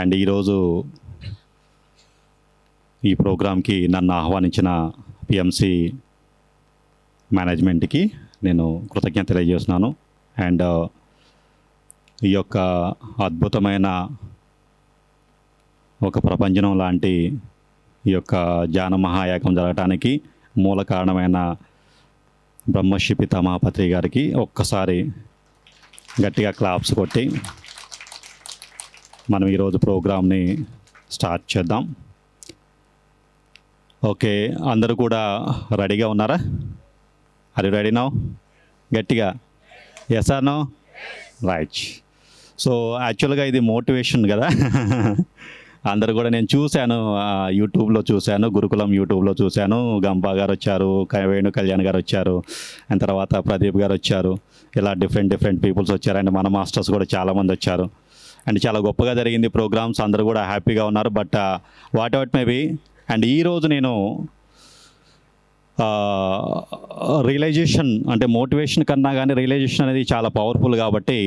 And ఈరోజు ఈ ప్రోగ్రాంకి నన్ను ఆహ్వానించిన పిఎంసి మేనేజ్మెంట్కి నేను కృతజ్ఞత తెలియజేస్తున్నాను. అండ్ ఈ యొక్క అద్భుతమైన ఒక ప్రపంచం లాంటి ఈ యొక్క జ్ఞాన మహాయాగం జరగటానికి మూల కారణమైన బ్రహ్మశ్రీ పితామహపత్రి గారికి ఒక్కసారి గట్టిగా క్లాప్స్ కొట్టి మనం ఈరోజు ప్రోగ్రామ్ని స్టార్ట్ చేద్దాం. ఓకే, అందరూ కూడా రెడీగా ఉన్నారా? Are you ready now? గట్టిగా yes or no? Right. So యాక్చువల్గా ఇది మోటివేషన్ కదా. అందరు కూడా నేను చూశాను, యూట్యూబ్లో చూశాను, గురుకులం యూట్యూబ్లో చూశాను. గంపా గారు వచ్చారు, వేణు కళ్యాణ్ గారు వచ్చారు, అండ్ తర్వాత ప్రదీప్ గారు వచ్చారు. ఇలా డిఫరెంట్ పీపుల్స్ వచ్చారు. అండ్ మన మాస్టర్స్ కూడా చాలామంది వచ్చారు. అండ్ చాలా గొప్పగా జరిగింది ప్రోగ్రామ్స్. అందరూ కూడా హ్యాపీగా ఉన్నారు. But whatever maybe. And ఈరోజు నేను రియలైజేషన్ అంటే మోటివేషన్ కన్నా కానీ రియలైజేషన్ అనేది చాలా పవర్ఫుల్ కాబట్టి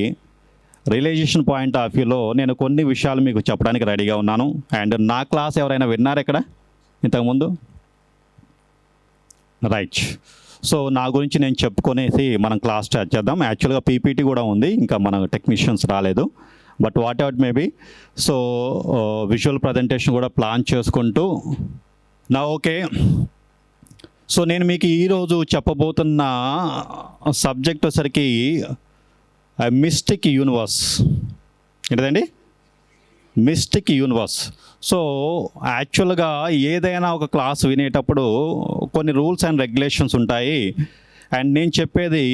రియలైజేషన్ పాయింట్ ఆఫ్ వ్యూలో నేను కొన్ని విషయాలు మీకు చెప్పడానికి రెడీగా ఉన్నాను. అండ్ నా క్లాస్ ఎవరైనా విన్నారు ఇక్కడ ఇంతకుముందు? రైట్. సో నా గురించి నేను చెప్పుకొనేసి మనం క్లాస్ స్టార్ట్ చేద్దాం. యాక్చువల్గా పీపీటీ కూడా ఉంది, ఇంకా మన టెక్నీషియన్స్ రాలేదు. But whatever maybe. So visual presentation కూడా ప్లాన్ చేసుకుంటూ నా ఓకే. సో నేను మీకు ఈరోజు చెప్పబోతున్న సబ్జెక్ట్ వచ్చరికి మిస్టిక్ యూనివర్స్. ఏంటండి? Mystic universe. సో యాక్చువల్గా ఏదైనా ఒక క్లాస్ వినేటప్పుడు కొన్ని రూల్స్ అండ్ రెగ్యులేషన్స్ ఉంటాయి. అండ్ నేను చెప్పేది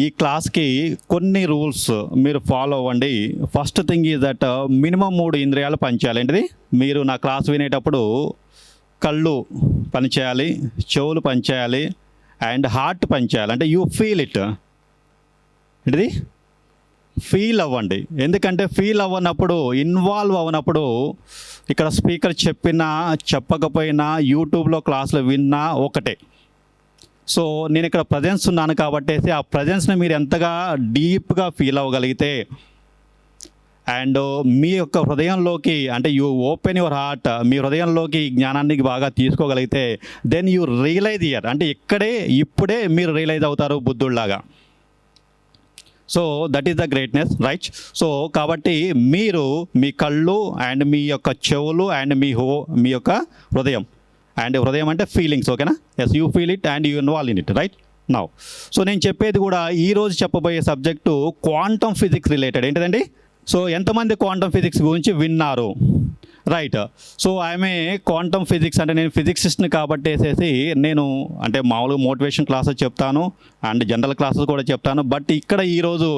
ఈ క్లాస్కి కొన్ని రూల్స్ మీరు ఫాలో అవ్వండి. First thing is that minimum 3 ఇంద్రియాలు పనిచేయాలి. ఏంటిది? మీరు నా క్లాస్ వినేటప్పుడు కళ్ళు పనిచేయాలి, చెవులు పనిచేయాలి, అండ్ హార్ట్ పనిచేయాలి. అంటే యూ ఫీల్ ఇట్. ఏంటిది? ఫీల్ అవ్వండి. ఎందుకంటే ఫీల్ అవ్వనప్పుడు, ఇన్వాల్వ్ అవ్వనప్పుడు ఇక్కడ స్పీకర్ చెప్పినా చెప్పకపోయినా యూట్యూబ్లో క్లాసులు విన్నా ఒకటే. సో నేను ఇక్కడ ప్రజెన్స్ ఉన్నాను కాబట్టి ఆ ప్రజెన్స్ని మీరు ఎంతగా డీప్గా ఫీల్ అవ్వగలిగితే అండ్ మీ యొక్క హృదయంలోకి అంటే యూ ఓపెన్ యువర్ హార్ట్, మీ హృదయంలోకి జ్ఞానాన్ని బాగా తీసుకోగలిగితే దెన్ యూ రియలైజ్ ఇయర్ అంటే ఇప్పుడే మీరు రియలైజ్ అవుతారు బుద్ధుడిలాగా. So that is the greatness, right? So కాబట్టి మీరు మీ కళ్ళు అండ్ మీ యొక్క చెవులు అండ్ మీ యొక్క హృదయం, అండ్ హృదయం అంటే ఫీలింగ్స్, ఓకేనా? Yes, you feel it and you involve in it, right? Now so నేను చెప్పేది కూడా ఈరోజు చెప్పబోయే సబ్జెక్టు క్వాంటమ్ ఫిజిక్స్ రిలేటెడ్. ఏంటిదండి? సో ఎంతమంది క్వాంటమ్ ఫిజిక్స్ గురించి విన్నారు? Right. So I'm quantum physics అంటే నేను ఫిజిక్సిస్ట్ని కాబట్టి నేను అంటే మామూలుగా మోటివేషన్ క్లాసెస్ చెప్తాను అండ్ జనరల్ క్లాసెస్ కూడా చెప్తాను. బట్ ఇక్కడ ఈరోజు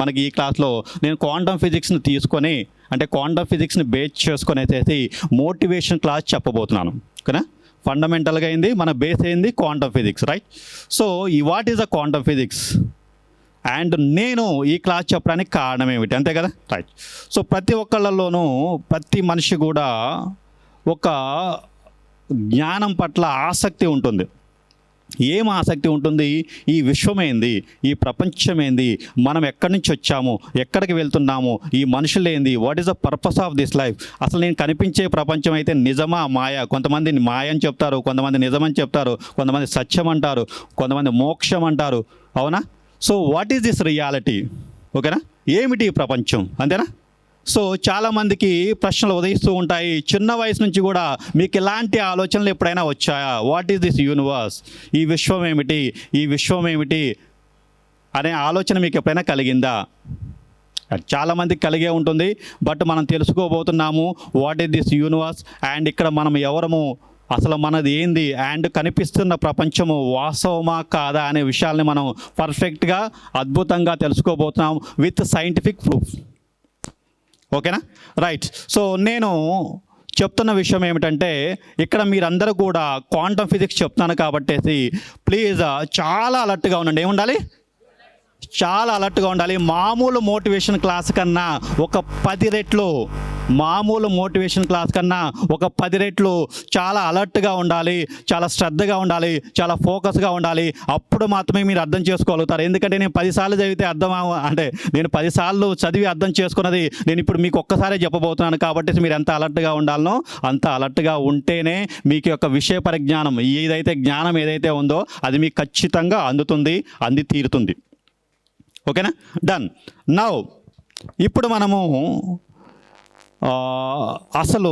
మనకి ఈ క్లాస్లో నేను క్వాంటమ్ ఫిజిక్స్ని తీసుకొని అంటే క్వాంటమ్ ఫిజిక్స్ని బేస్ చేసుకొని మోటివేషన్ క్లాస్ చెప్పబోతున్నాను. ఓకేనా? ఫండమెంటల్గా అయింది, మన బేస్ అయింది quantum physics, right? So what is a quantum physics and నేను ఈ క్లాస్ చెప్పడానికి కారణం ఏమిటి, అంతే కదా? రైట్. సో ప్రతి ఒక్కళ్ళలోనూ ప్రతి మనిషి కూడా ఒక జ్ఞానం పట్ల ఆసక్తి ఉంటుంది. ఏం ఆసక్తి ఉంటుంది? ఈ విశ్వమేంది, ఈ ప్రపంచమేంది, మనం ఎక్కడి నుంచి వచ్చాము, ఎక్కడికి వెళ్తున్నాము, ఈ మనుషులేంది, what is the purpose of this life, అసలు నేను కనిపించే ప్రపంచం అయితే నిజమా మాయ? కొంతమంది మాయ అని చెప్తారు, కొంతమంది నిజమని చెప్తారు, కొంతమంది సత్యం అంటారు, కొంతమంది మోక్షం అంటారు, అవునా? So what is this reality? ఓకేనా? ఏమిటి ఈ ప్రపంచం, అంతేనా? సో చాలామందికి ప్రశ్నలు ఉదయిస్తూ ఉంటాయి. చిన్న వయసు నుంచి కూడా మీకు ఇలాంటి ఆలోచనలు ఎప్పుడైనా వచ్చాయా? వాట్ ఈస్ దిస్ యూనివర్స్, ఈ విశ్వం ఏమిటి, ఈ విశ్వం ఏమిటి అనే ఆలోచన మీకు ఎప్పుడైనా కలిగిందా? చాలామందికి కలిగే ఉంటుంది. బట్ మనం తెలుసుకోబోతున్నాము what is this universe and ఇక్కడ మనం ఎవరము, అసలు మనది ఏంది, అండ్ కనిపిస్తున్న ప్రపంచము వాస్తవమా కాదా అనే విషయాల్ని మనం పర్ఫెక్ట్గా అద్భుతంగా తెలుసుకోబోతున్నాం విత్ సైంటిఫిక్ ప్రూఫ్. ఓకేనా? రైట్. సో నేను చెప్తున్న విషయం ఏమిటంటే ఇక్కడ మీరందరూ కూడా క్వాంటమ్ ఫిజిక్స్ చెప్తున్నాను కాబట్టి ప్లీజ్ చాలా అలర్ట్గా ఉండండి. ఏముండాలి? చాలా అలర్ట్గా ఉండాలి. మామూలు మోటివేషన్ క్లాస్ కన్నా ఒక 10 రెట్లు మామూలు మోటివేషన్ క్లాస్ కన్నా ఒక 10 రెట్లు చాలా అలర్ట్గా ఉండాలి, చాలా శ్రద్ధగా ఉండాలి, చాలా ఫోకస్గా ఉండాలి. అప్పుడు మాత్రమే మీరు అర్థం చేసుకోగలుగుతారు. ఎందుకంటే నేను 10 సార్లు చదివితే అంటే నేను 10 సార్లు చదివి అర్థం చేసుకున్నది నేను ఇప్పుడు మీకు ఒక్కసారే చెప్పబోతున్నాను. కాబట్టి మీరు ఎంత అలర్ట్గా ఉండాలనో అంత అలర్ట్గా ఉంటేనే మీకు యొక్క విషయ పరిజ్ఞానం జ్ఞానం ఏదైతే ఉందో అది మీకు ఖచ్చితంగా అంది తీరుతుంది. ఓకేనా? డన్. నౌ ఇప్పుడు మనము అసలు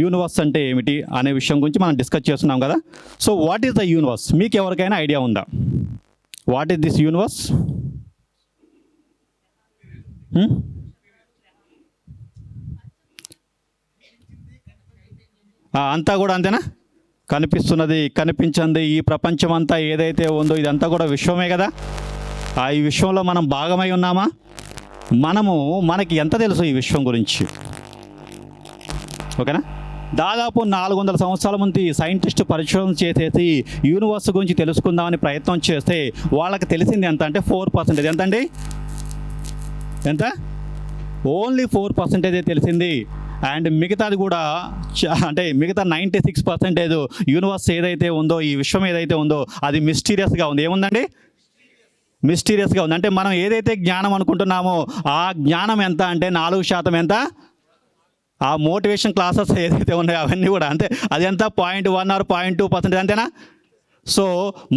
యూనివర్స్ అంటే ఏమిటి అనే విషయం గురించి మనం డిస్కస్ చేస్తున్నాం కదా. So what is the universe? మీకు ఎవరికైనా ఐడియా ఉందా? What is this universe? అంతా కూడా అంతేనా? కనిపిస్తున్నది, కనిపించింది, ఈ ప్రపంచం అంతా ఏదైతే ఉందో ఇదంతా కూడా విశ్వమే కదా. ఈ విశ్వంలో మనం భాగమై ఉన్నామా? మనకి ఎంత తెలుసు ఈ విశ్వం గురించి? ఓకేనా? దాదాపు 400 సంవత్సరాల ముందు సైంటిస్ట్ పరిశోధన చేసేసి యూనివర్స్ గురించి తెలుసుకుందామని ప్రయత్నం చేస్తే వాళ్ళకి తెలిసింది ఎంత అంటే 4%. ఎంతండి? ఎంత? ఓన్లీ 4% తెలిసింది. అండ్ మిగతాది కూడా మిగతా 96% యూనివర్స్ ఏదైతే ఉందో, ఈ విశ్వం ఏదైతే ఉందో అది మిస్టీరియస్గా ఉంది. ఏముందండి? మిస్టీరియస్గా ఉంది. అంటే మనం ఏదైతే జ్ఞానం అనుకుంటున్నామో ఆ జ్ఞానం ఎంత అంటే 4%. ఎంత? ఆ మోటివేషన్ క్లాసెస్ ఏదైతే ఉన్నాయో అవన్నీ కూడా అంతే. అది ఎంత? 0.1 or 0.2%. అంతేనా? సో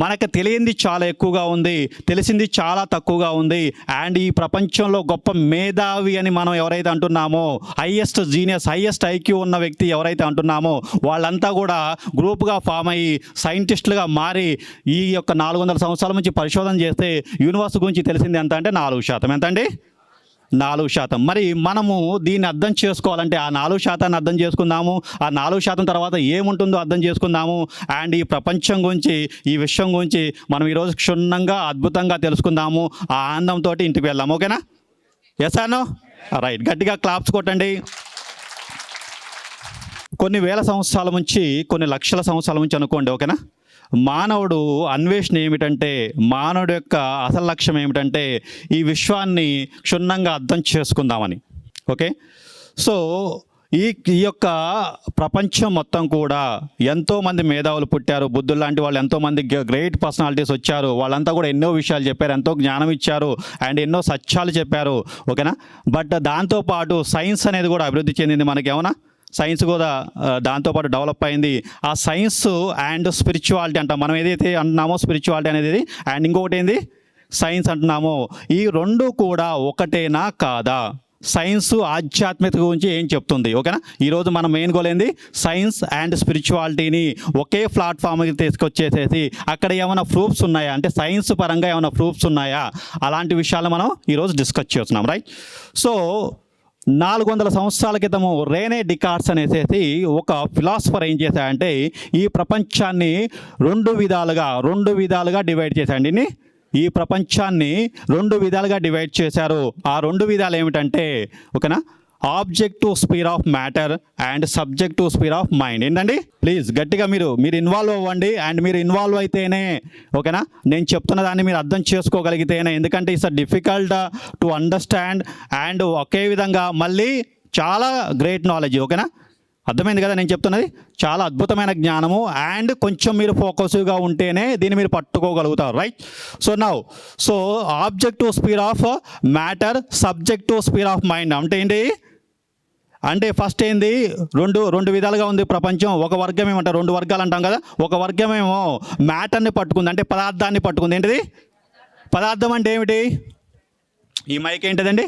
మనకు తెలియంది చాలా ఎక్కువగా ఉంది, తెలిసింది చాలా తక్కువగా ఉంది. అండ్ ఈ ప్రపంచంలో గొప్ప మేధావి అని మనం ఎవరైతే అంటున్నామో, హైయెస్ట్ జీనియస్, హైయెస్ట్ ఐక్యూ ఉన్న వ్యక్తి ఎవరైతే అంటున్నామో వాళ్ళంతా కూడా గ్రూప్గా ఫామ్ అయ్యి సైంటిస్టులుగా మారి ఈ యొక్క 400 సంవత్సరాల నుంచి పరిశోధన చేస్తే యూనివర్స్ గురించి తెలిసింది ఎంత అంటే 4%. ఎంతండి? 4%. మరి మనము దీన్ని అర్థం చేసుకోవాలంటే ఆ 4% అర్థం చేసుకుందాము. ఆ 4% తర్వాత ఏముంటుందో అర్థం చేసుకుందాము. అండ్ ఈ ప్రపంచం గురించి, ఈ విషయం గురించి మనం ఈరోజు క్షుణ్ణంగా అద్భుతంగా తెలుసుకుందాము. ఆ ఆనందంతో ఇంటికి వెళ్దాం. ఓకేనా? Yes or no? రైట్. గట్టిగా క్లాప్స్ కొట్టండి. కొన్ని వేల సంవత్సరాల నుంచి, కొన్ని లక్షల సంవత్సరాల నుంచి అనుకోండి. ఓకేనా? మానవుడు అన్వేషణ ఏమిటంటే, మానవుడు యొక్క అసలు లక్ష్యం ఏమిటంటే ఈ విశ్వాన్ని క్షుణ్ణంగా అర్థం చేసుకుందామని. ఓకే? సో ఈ యొక్క ప్రపంచం మొత్తం కూడా ఎంతోమంది మేధావులు పుట్టారు, బుద్ధులు లాంటి వాళ్ళు ఎంతోమంది గ్రేట్ పర్సనాలిటీస్ వచ్చారు. వాళ్ళంతా కూడా ఎన్నో విషయాలు చెప్పారు, ఎంతో జ్ఞానం ఇచ్చారు అండ్ ఎన్నో సత్యాలు చెప్పారు. ఓకేనా? బట్ దాంతోపాటు సైన్స్ అనేది కూడా అభివృద్ధి చెందింది. మనకేమన్నా సైన్స్ కూడా దాంతోపాటు డెవలప్ అయింది. ఆ సైన్స్ అండ్ స్పిరిచువాలిటీ అంటాం. మనం ఏదైతే అంటున్నామో స్పిరిచువాలిటీ అనేది, అండ్ ఇంకొకటి ఏంది సైన్స్ అంటున్నామో, ఈ రెండు కూడా ఒకటేనా కాదా? సైన్స్ ఆధ్యాత్మికత గురించి ఏం చెప్తుంది? ఓకేనా? ఈరోజు మన మెయిన్ గోల్ ఏంది? సైన్స్ అండ్ స్పిరిచువాలిటీని ఒకే ప్లాట్ఫామ్కి తీసుకొచ్చేసేసి అక్కడ ఏమైనా ప్రూఫ్స్ ఉన్నాయా అంటే సైన్స్ పరంగా ఏమైనా ప్రూఫ్స్ ఉన్నాయా, అలాంటి విషయాలు మనం ఈరోజు డిస్కస్ చేస్తున్నాం. రైట్? సో 400 సంవత్సరాల క్రితము రేనే డికార్డ్స్ అనేసి ఒక ఫిలాసఫర్ ఏం చేశాడంటే ఈ ప్రపంచాన్ని రెండు విధాలుగా డివైడ్ చేశాడండి. ఈ ప్రపంచాన్ని 2 విధాలుగా డివైడ్ చేశారు. ఆ 2 విధాలు ఏమిటంటే, ఓకేనా, objective sphere of matter and subjective sphere of mind. ఏంటండి? ప్లీజ్ గట్టిగా మీరు ఇన్వాల్వ్ అవ్వండి. అండ్ మీరు ఇన్వాల్వ్ అయితేనే, ఓకేనా, నేను చెప్తున్న దాన్ని మీరు అర్థం చేసుకోగలిగితేనే. ఎందుకంటే it's difficult to understand and ఒకే విధంగా మళ్ళీ చాలా గ్రేట్ నాలెడ్జ్. ఓకేనా? అర్థమైంది కదా నేను చెప్తున్నది? చాలా అద్భుతమైన జ్ఞానము. అండ్ కొంచెం మీరు ఫోకస్గా ఉంటేనే దీన్ని మీరు పట్టుకోగలుగుతారు. Right? So objective sphere of matter, subjective sphere of mind అంటే ఏంటి అంటే ఫస్ట్ ఏంది, రెండు విధాలుగా ఉంది ప్రపంచం. ఒక వర్గం ఏమంటారు, 2 వర్గాలు అంటాం కదా. ఒక వర్గం ఏమో మ్యాటర్ని పట్టుకుంది, అంటే పదార్థాన్ని పట్టుకుంది. ఏంటిది పదార్థం అంటే ఏమిటి? ఈ మైక్ ఏంటిదండి?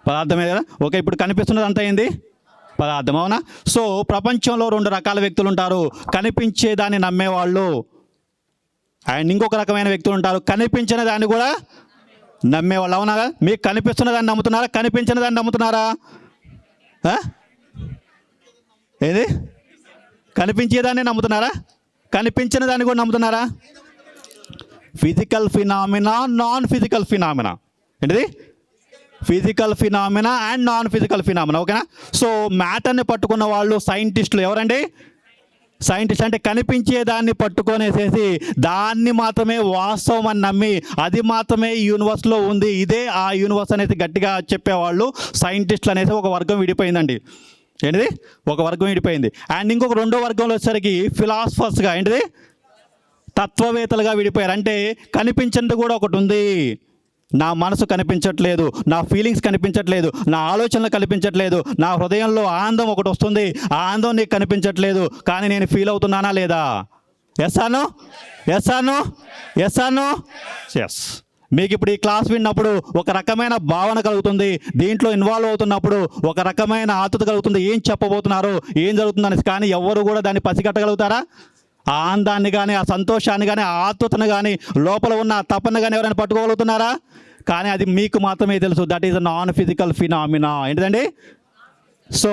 పదార్థమే కదా. ఓకే, ఇప్పుడు కనిపిస్తున్నది అంతా ఏంది? పదార్థం. అవునా? సో ప్రపంచంలో 2 రకాల వ్యక్తులు ఉంటారు. కనిపించేదాన్ని నమ్మేవాళ్ళు అండ్ ఇంకొక రకమైన వ్యక్తులు ఉంటారు, కనిపించిన దాన్ని కూడా నమ్మేవాళ్ళు. అవునా? మీకు కనిపిస్తున్న దాన్ని నమ్ముతున్నారా, కనిపించిన దాన్ని నమ్ముతున్నారా? ఏది? కనిపించేదాన్ని నమ్ముతున్నారా, కనిపించిన దాన్ని కూడా నమ్ముతున్నారా? Physical phenomena, non physical phenomena. ఏంటిది? Physical phenomena and non physical phenomena. ఓకేనా? సో మ్యాటర్ని పట్టుకున్న వాళ్ళు సైంటిస్టులు ఎవరండి? సైంటిస్ట్ అంటే కనిపించే దాన్ని పట్టుకొనేసేసి దాన్ని మాత్రమే వాస్తవం అని నమ్మి అది మాత్రమే ఈ యూనివర్స్లో ఉంది, ఇదే ఆ యూనివర్స్ అనేది గట్టిగా చెప్పేవాళ్ళు సైంటిస్టులు అనేసి ఒక వర్గం విడిపోయిందండి. ఏంటిది? ఒక వర్గం విడిపోయింది. అండ్ ఇంకొక రెండో వర్గంలో వచ్చేసరికి ఫిలాసఫర్స్గా, ఏంటిది, తత్వవేత్తలుగా విడిపోయారు. అంటే కనిపించింది కూడా ఒకటి ఉంది, నా మనసు కనిపించట్లేదు, నా ఫీలింగ్స్ కనిపించట్లేదు, నా ఆలోచనలు కనిపించట్లేదు, నా హృదయంలో ఆనందం ఒకటి వస్తుంది, ఆ ఆనందం నీకు కనిపించట్లేదు, కానీ నేను ఫీల్ అవుతున్నానా లేదా? ఎస్ అను, ఎస్ అను, ఎస్ అను, ఎస్. మీకు ఇప్పుడు ఈ క్లాస్ విన్నప్పుడు ఒక రకమైన భావన కలుగుతుంది, దీంట్లో ఇన్వాల్వ్ అవుతున్నప్పుడు ఒక రకమైన ఆతృత కలుగుతుంది, ఏం చెప్పబోతున్నారు, ఏం జరుగుతుందని. కానీ ఎవరు కూడా దాన్ని పసిగట్టగలుగుతారా? ఆ ఆనందాన్ని కానీ, ఆ సంతోషాన్ని కానీ, ఆ ఆతృతను కానీ, లోపల ఉన్న ఆ తపన కానీ ఎవరైనా పట్టుకోగలుగుతున్నారా? కానీ అది మీకు మాత్రమే తెలుసు. That is a non physical phenomena. ఏంటిదండి? సో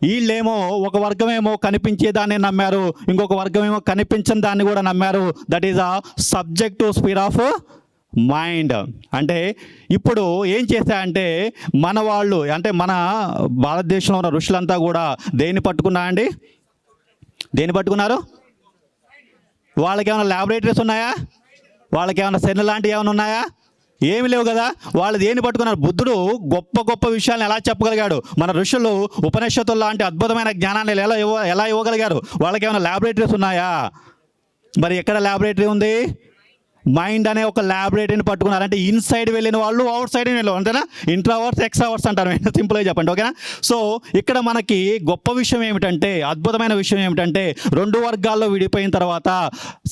వీళ్ళేమో ఒక వర్గమేమో కనిపించేదాన్ని నమ్మారు, ఇంకొక వర్గమేమో కనిపించని దాన్ని కూడా నమ్మారు. That is a subjective sphere of mind. అంటే ఇప్పుడు ఏం చేశారంటే మన వాళ్ళు, అంటే మన భారతదేశంలో ఉన్న ఋషులంతా కూడా దేన్ని పట్టుకున్నా అండి? దేన్ని పట్టుకున్నారు? వాళ్ళకి ఏమైనా ల్యాబొరేటరీస్ ఉన్నాయా? వాళ్ళకి ఏమైనా సెల్ లాంటివి ఏమైనా ఉన్నాయా? ఏమి లేవు కదా. వాళ్ళు దేన్ని పట్టుకున్నారు? బుద్ధుడు గొప్ప గొప్ప విషయాలను ఎలా చెప్పగలిగాడు? మన ఋషులు ఉపనిషత్తుల లాంటి అద్భుతమైన జ్ఞానాన్ని ఎలా ఇవ్వగలిగారు? వాళ్ళకి ఏమైనా ల్యాబొరేటరీస్ ఉన్నాయా? మరి ఎక్కడ ల్యాబొరేటరీ ఉంది? మైండ్ అనే ఒక ల్యాబొరేటరీని పట్టుకున్నారు. అంటే ఇన్సైడ్ వెళ్ళిన వాళ్ళు, అవుట్ సైడ్ వెళ్ళిన, అంతేనా? ఇంట్రావర్స్, ఎక్స్ట్రావర్స్ అంటారు, సింపుల్గా చెప్పండి, ఓకేనా? సో ఇక్కడ మనకి గొప్ప విషయం ఏమిటంటే, అద్భుతమైన విషయం ఏమిటంటే, రెండు వర్గాల్లో విడిపోయిన తర్వాత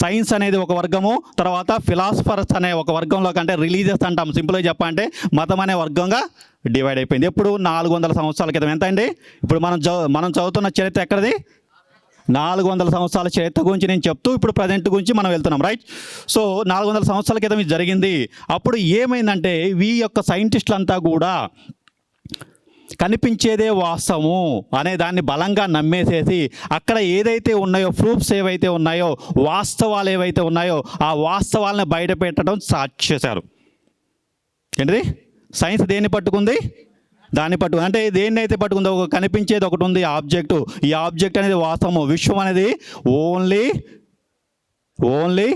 సైన్స్ అనేది ఒక వర్గము, తర్వాత ఫిలాసఫర్స్ అనే ఒక వర్గంలో, కంటే రిలీజియస్ అంటాం, సింపుల్గా చెప్పాలంటే మతం అనే వర్గంగా డివైడ్ అయిపోయింది. ఎప్పుడు? 400 సంవత్సరాల క్రితం. ఎంత అండి? ఇప్పుడు మనం చదువుతున్న చరిత్ర ఎక్కడిది? 400 సంవత్సరాల చరిత్ర గురించి నేను చెప్తూ ఇప్పుడు ప్రజెంట్ గురించి మనం వెళ్తున్నాం, రైట్? సో 400 సంవత్సరాల క్రితం ఇది జరిగింది. అప్పుడు ఏమైందంటే ఈ యొక్క సైంటిస్టులంతా కూడా కనిపించేదే వాస్తవము అనే దాన్ని బలంగా నమ్మేసేసి అక్కడ ఏదైతే ఉన్నాయో, ప్రూఫ్స్ ఏవైతే ఉన్నాయో, వాస్తవాలు ఏవైతే ఉన్నాయో ఆ వాస్తవాలను బయట పెట్టడం స్టార్ట్ చేశారు. ఏంటిది? సైన్స్ దేన్ని పట్టుకుంది? దాన్ని పట్టుకు, అంటే దేన్ని అయితే పట్టుకుందో, ఒక కనిపించేది ఒకటి ఉంది, ఆబ్జెక్టు. ఈ ఆబ్జెక్ట్ అనేది వాస్తవము. విశ్వం అనేది only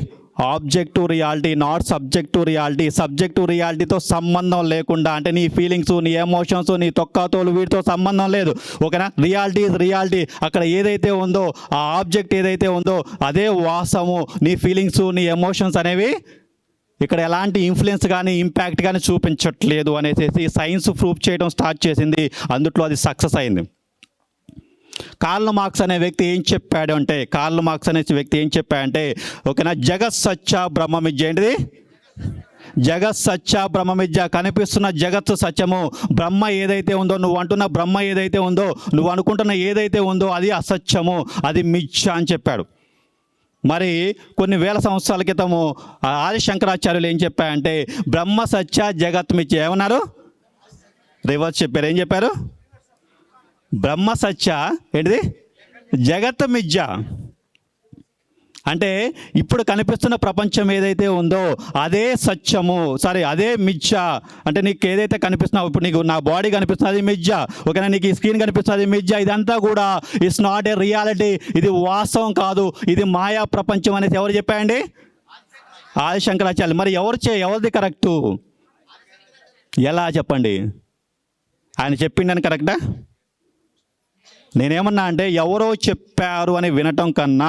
objective reality, not subjective reality. Subjective రియాలిటీతో సంబంధం లేకుండా, అంటే నీ ఫీలింగ్స్, నీ ఎమోషన్స్, నీ తొక్కతోలు, వీటితో సంబంధం లేదు, ఓకేనా? Reality is reality. అక్కడ ఏదైతే ఉందో, ఆ ఆబ్జెక్ట్ ఏదైతే ఉందో అదే వాస్తవము. నీ ఫీలింగ్స్, నీ ఎమోషన్స్ అనేవి ఇక్కడ ఎలాంటి ఇన్ఫ్లుయెన్స్ కానీ, ఇంపాక్ట్ కానీ చూపించట్లేదు అనేసి సైన్స్ ప్రూఫ్ చేయడం స్టార్ట్ చేసింది. అందుట్లో అది సక్సెస్ అయింది. కార్ల్ మార్క్స్ అనే వ్యక్తి ఏం చెప్పాడంటే, ఓకేనా, జగత్ సత్య బ్రహ్మ మిథ్య. ఏంటిది? జగత్ సత్య బ్రహ్మ మిథ్య. కనిపిస్తున్న జగత్తు సత్యము, బ్రహ్మ ఏదైతే ఉందో, నువ్వు అంటున్న బ్రహ్మ ఏదైతే ఉందో, నువ్వు అనుకుంటున్న ఏదైతే ఉందో అది అసత్యము, అది మిథ్య అని చెప్పాడు. మరి కొన్ని వేల సంవత్సరాల క్రితము ఆది శంకరాచార్యులు ఏం చెప్పారంటే, బ్రహ్మ సత్య జగత్ మిథ్య. ఏమన్నారు? రివర్స్ చెప్పారు. ఏం చెప్పారు? బ్రహ్మ సత్య, ఏంటిది? జగత్ మిథ్య. అంటే ఇప్పుడు కనిపిస్తున్న ప్రపంచం ఏదైతే ఉందో అదే సత్యము, అదే మిథ్య. అంటే నీకు ఏదైతే కనిపిస్తున్నావు, ఇప్పుడు నీకు నా బాడీ కనిపిస్తుంది, అది మిథ్య, ఓకేనా? నీకు ఈ స్క్రీన్ కనిపిస్తుంది, అది మిథ్య. ఇదంతా కూడా ఇట్స్ నాట్ ఏ రియాలిటీ, ఇది వాస్తవం కాదు, ఇది మాయా ప్రపంచం అనేసి ఎవరు చెప్పాయండి? ఆది శంకరాచార్యులు. మరి ఎవరిది కరెక్టు? ఎలా చెప్పండి? ఆయన చెప్పిండని కరెక్టా? నేనేమన్నా అంటే ఎవరో చెప్పారు అని వినటం కన్నా,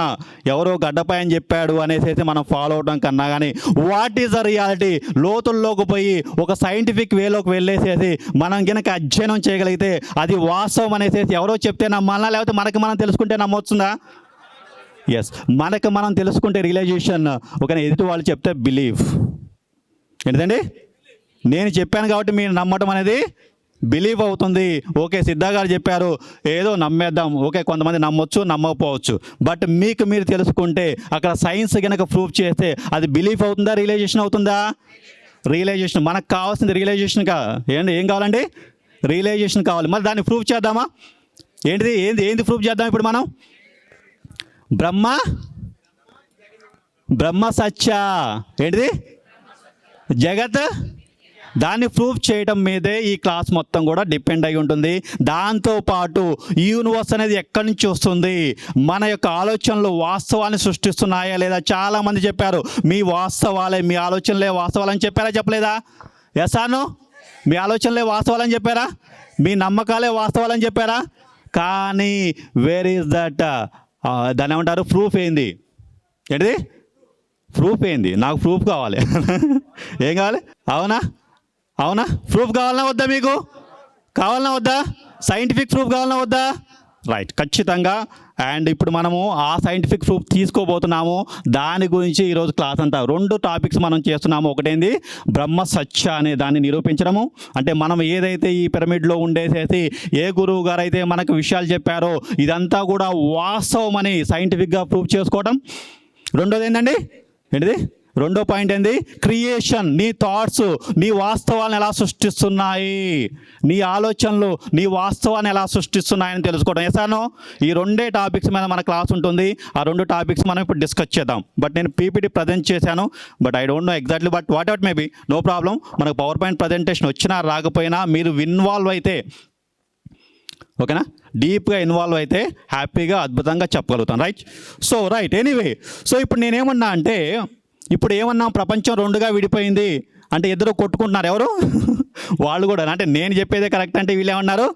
ఎవరో గడ్డపై అని చెప్పాడు అనేసి మనం ఫాలో అవడం కన్నా, కానీ వాట్ ఈజ్ ద రియాలిటీ లోతుల్లోకి పోయి ఒక సైంటిఫిక్ వేలోకి వెళ్ళేసేసి మనం కనుక అధ్యయనం చేయగలిగితే అది వాస్తవం అనేసి ఎవరో చెప్తే నమ్మాలా, లేకపోతే మనకి మనం తెలుసుకుంటే నమ్మొచ్చుందా? ఎస్, మనకు మనం తెలుసుకుంటే రియలైజేషన్, ఒక ఎదుటి వాళ్ళు చెప్తే బిలీఫ్. ఏంటండి? నేను చెప్పాను కాబట్టి మీరు నమ్మటం అనేది బిలీవ్ అవుతుంది. ఓకే, సిద్ధా గారు చెప్పారు, ఏదో నమ్మేద్దాం, ఓకే, కొంతమంది నమ్మొచ్చు, నమ్మకపోవచ్చు. బట్ మీకు మీరు తెలుసుకుంటే, అక్కడ సైన్స్ కనుక ప్రూఫ్ చేస్తే అది బిలీఫ్ అవుతుందా, రియలైజేషన్ అవుతుందా? రియలైజేషన్. మనకు కావాల్సింది రియలైజేషన్ ఏం కావాలండి? రియలైజేషన్ కావాలి. మరి దాన్ని ప్రూఫ్ చేద్దామా? ఏంది ప్రూఫ్ చేద్దాం ఇప్పుడు మనం? బ్రహ్మ సత్య, ఏంటిది? జగత్ దాన్ని ప్రూవ్ చేయడం మీదే ఈ క్లాస్ మొత్తం కూడా డిపెండ్ అయి ఉంటుంది. దాంతోపాటు ఈ యూనివర్స్ అనేది ఎక్కడి నుంచి వస్తుంది, మన యొక్క ఆలోచనలు వాస్తవాన్ని సృష్టిస్తున్నాయా లేదా. చాలామంది చెప్పారు మీ వాస్తవాలే, మీ ఆలోచనలే వాస్తవాలని చెప్పారా చెప్పలేదా? Yes or no? మీ ఆలోచనలే వాస్తవాలని చెప్పారా? మీ నమ్మకాలే వాస్తవాలని చెప్పారా? కానీ వేర్ ఈజ్ దట్, దాన్ని ఏమంటారు, ప్రూఫ్ ఏంది? ఏంటిది ప్రూఫ్ ఏంది? నాకు ప్రూఫ్ కావాలి. ఏం కావాలి? అవునా అవునా? ప్రూఫ్ కావాలన్నా వద్దా? మీకు కావాలన్నా వద్దా? సైంటిఫిక్ ప్రూఫ్ కావాలన్నా వద్దా? రైట్, ఖచ్చితంగా. అండ్ ఇప్పుడు మనము ఆ సైంటిఫిక్ ప్రూఫ్ తీసుకోబోతున్నాము. దాని గురించి ఈరోజు క్లాస్ అంతా 2 టాపిక్స్ మనం చేస్తున్నాము. ఒకటేంది బ్రహ్మ సత్య అనే దాన్ని నిరూపించడము, అంటే మనం ఏదైతే ఈ పిరమిడ్లో ఉండేసేసి ఏ గురువు గారు అయితే మనకు విషయాలు చెప్పారో ఇదంతా కూడా వాస్తవం అని సైంటిఫిక్గా ప్రూఫ్ చేసుకోవడం. రెండోది ఏంటండి, ఏంటిది రెండో పాయింట్ ఏంది, క్రియేషన్. నీ థాట్స్ నీ వాస్తవాలను ఎలా సృష్టిస్తున్నాయి, నీ ఆలోచనలు నీ వాస్తవాన్ని ఎలా సృష్టిస్తున్నాయని తెలుసుకోవడం. ఎసానో ఈ 2 టాపిక్స్ మీద మన క్లాస్ ఉంటుంది. ఆ 2 టాపిక్స్ మనం ఇప్పుడు డిస్కస్ చేద్దాం. బట్ నేను పీపీటీ ప్రజెంట్ చేశాను, but I don't know exactly, but whatever maybe no problem. మనకు పవర్ పాయింట్ ప్రజెంటేషన్ వచ్చినా రాకపోయినా మీరు ఇన్వాల్వ్ అయితే, ఓకేనా, డీప్గా ఇన్వాల్వ్ అయితే హ్యాపీగా అద్భుతంగా చెప్పగలుగుతాను. Right anyway. సో ఇప్పుడు నేనేమన్నా అంటే, ఇప్పుడు ఏమన్నా ప్రపంచం 2గా విడిపోయింది అంటే ఇద్దరు కొట్టుకుంటున్నారు. ఎవరు? వాళ్ళు కూడా. అంటే నేను చెప్పేదే కరెక్ట్ అంటే వీళ్ళు ఏమన్నారు,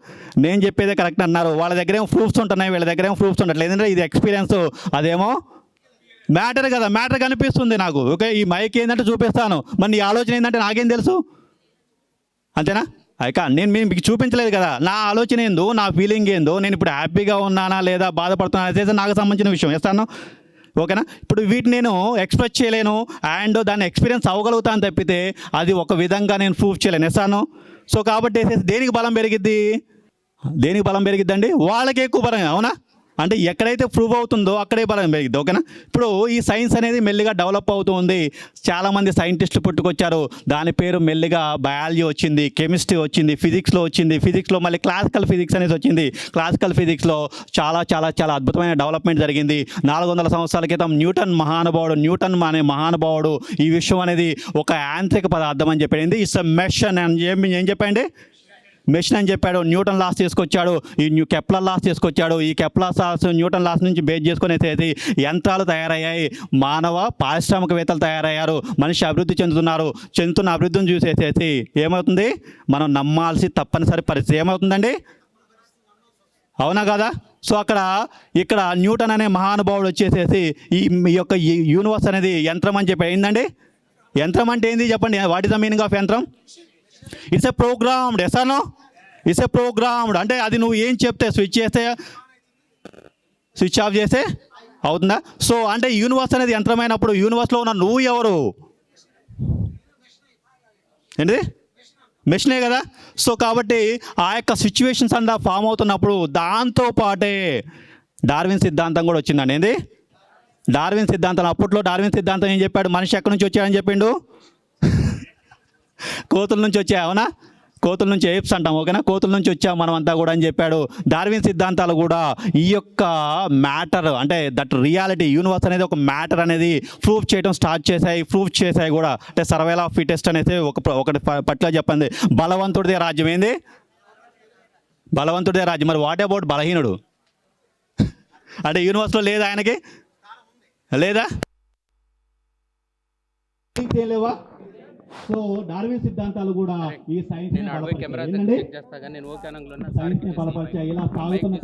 నేను చెప్పేదే కరెక్ట్ అన్నారు. వాళ్ళ దగ్గర ఏమో ప్రూఫ్స్ ఉంటున్నాయి, వీళ్ళ దగ్గర ఏమో ప్రూఫ్స్ ఉండట్లేదు. ఎందుకంటే ఇది ఎక్స్పీరియన్స్, అదేమో మ్యాటర్ కదా. మ్యాటర్ కనిపిస్తుంది నాకు. ఓకే, ఈ మైక్ ఏంటంటే చూపిస్తాను, మరి నీ ఆలోచన ఏంటంటే నాకేం తెలుసు, అంతేనా? నేను మీకు చూపించలేదు కదా నా ఆలోచన ఏందో, నా ఫీలింగ్ ఏందో, నేను ఇప్పుడు హ్యాపీగా ఉన్నానా లేదా బాధపడుతున్నానా అనేది నాకు సంబంధించిన విషయం. ఇస్తాను, ఓకేనా? ఇప్పుడు వీటిని నేను ఎక్స్ప్రెస్ చేయలేను అండ్ దాన్ని ఎక్స్పీరియన్స్ అవ్వగలుగుతాను తప్పితే అది ఒక విధంగా నేను ప్రూఫ్ చేయలేను. ఇస్తాను. సో కాబట్టి దేనికి బలం పెరిగిద్ది, దేనికి బలం పెరిగిద్దండి? వాళ్ళకి ఎక్కువ బలం. అవునా? అంటే ఎక్కడైతే ప్రూవ్ అవుతుందో అక్కడే బలం పెరిగిద్ది. ఓకేనా? ఇప్పుడు ఈ సైన్స్ అనేది మెల్లిగా డెవలప్ అవుతూ ఉంది. చాలామంది సైంటిస్టులు పుట్టుకొచ్చారు. దాని పేరు మెల్లిగా బయాలజీ వచ్చింది, కెమిస్ట్రీ వచ్చింది, ఫిజిక్స్లో వచ్చింది. ఫిజిక్స్లో మళ్ళీ క్లాసికల్ ఫిజిక్స్ అనేది వచ్చింది. క్లాసికల్ ఫిజిక్స్లో చాలా చాలా చాలా అద్భుతమైన డెవలప్మెంట్ జరిగింది. 400 సంవత్సరాల క్రితం న్యూటన్ అనే మహానుభావుడు ఈ విషయం అనేది ఒక యాంత్రిక పదార్థం అని చెప్పాడు. ఇట్స్ ఎ మెషిన్ అని ఏం చెప్పండి, మెషిన్ అని చెప్పాడు. న్యూటన్ లాస్ తీసుకొచ్చాడు, కెప్లర్ లాస్ తీసుకొచ్చాడు. ఈ కెప్లర్ లాస్ న్యూటన్ లాస్ నుంచి బేస్ చేసుకునేసేది యంత్రాలు తయారయ్యాయి, మానవ పారిశ్రామికవేత్తలు తయారయ్యారు, మనిషి అభివృద్ధి చెందుతున్న అభివృద్ధిని చూసేసేసి ఏమవుతుంది, మనం నమ్మాల్సి తప్పనిసరి పరిస్థితి ఏమవుతుందండి. అవునా కదా? సో ఇక్కడ న్యూటన్ అనే మహానుభావుడు వచ్చేసేసి ఈ యొక్క యూనివర్స్ అనేది యంత్రం అని చెప్పి ఏందండి. యంత్రం అంటే ఏంది చెప్పండి, what is the meaning of యంత్రం? It's a programmed. Yes or no? It's a programmed. అంటే అది నువ్వు ఏం చెప్తే స్విచ్ ఆఫ్ చేస్తే అవుతుందా? సో అంటే యూనివర్స్ అనేది యంత్రమైనప్పుడు యూనివర్స్లో ఉన్న నువ్వు ఎవరు? ఏంటిది? మెషినే కదా. సో కాబట్టి ఆ యొక్క సిచ్యువేషన్స్ అంతా ఫామ్ అవుతున్నప్పుడు దాంతోపాటే డార్విన్ సిద్ధాంతం కూడా వచ్చిందండి. ఏంది డార్విన్ సిద్ధాంతం? అప్పట్లో డార్విన్ సిద్ధాంతం ఏం చెప్పాడు, మనిషి ఎక్కడి నుంచి వచ్చాడని చెప్పిండు, కోతుల నుంచి వచ్చా. అవునా? కోతుల నుంచి ఏప్స్ అంటాం. ఓకేనా? కోతుల నుంచి వచ్చాం మనం అంతా కూడా అని చెప్పాడు. డార్విన్ సిద్ధాంతాలు కూడా ఈ యొక్క మ్యాటర్ అంటే దట్ రియాలిటీ యూనివర్స్ అనేది ఒక మ్యాటర్ అనేది ప్రూవ్ చేయడం స్టార్ట్ చేశాయి కూడా. అంటే సర్వైవల్ ఆఫ్ ఫిటెస్ట్ అనేది ఒకటి పట్ల చెప్పండి. బలవంతుడిదే రాజ్యం. ఏంది? బలవంతుడిదే రాజ్యం. మరి వాట్ అబౌట్ బలహీనుడు? అంటే యూనివర్స్లో లేదా ఆయనకి? లేదా? లేవా? సో డార్విన్ సిద్ధాంతాలు కూడా ఈ సైన్స్ ని బలపరిచాయి. ఇలా సాగుతున్న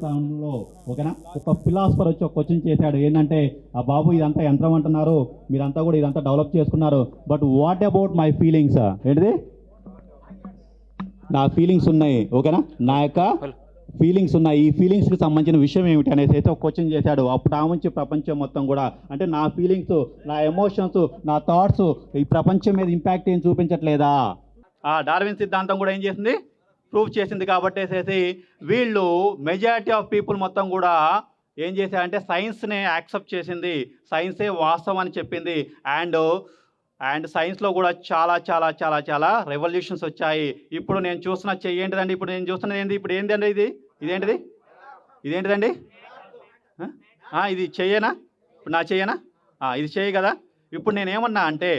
తరుణంలో ఓకేనా, ఒక ఫిలాసఫర్ వచ్చి ఒక క్వశ్చన్ చేశాడు. ఏంటంటే, ఆ బాబు ఇదంతా యంత్రం అంటున్నారు, మీరంతా కూడా ఇదంతా డెవలప్ చేసుకున్నారు, but what about my feelings? ఏంటిది? నా ఫీలింగ్స్ ఉన్నాయి. ఓకేనా, నా యొక్క ఫీలింగ్స్ ఉన్నాయి. ఈ ఫీలింగ్స్కి సంబంధించిన విషయం ఏమిటి అనేసి అయితే ఒక క్వశ్చన్ చేశాడు. అప్పుడు ఆ నుంచి ప్రపంచం మొత్తం కూడా అంటే నా ఫీలింగ్స్, నా ఎమోషన్స్, నా థాట్స్ ఈ ప్రపంచం మీద ఇంపాక్ట్ ఏం చూపించట్లేదా? ఆ డార్విన్ సిద్ధాంతం కూడా ఏం చేసింది, ప్రూవ్ చేసింది. కాబట్టి వీళ్ళు మెజారిటీ ఆఫ్ పీపుల్ మొత్తం కూడా ఏం చేశారంటే సైన్స్ని యాక్సెప్ట్ చేసింది, సైన్సే వాస్తవం అని చెప్పింది. అండ్ సైన్స్లో కూడా చాలా చాలా చాలా చాలా రెవల్యూషన్స్ వచ్చాయి. ఇప్పుడు నేను చూస్తున్న ఏంటిదండి, ఇప్పుడు నేను చూస్తున్నది ఏంటి, ఇప్పుడు ఏంటండి ఇదేంటిదండి? ఇది చెయ్యనా? ఇప్పుడు నా చెయ్యనా? ఇది చెయ్యి కదా. ఇప్పుడు నేనేమన్నా అంటే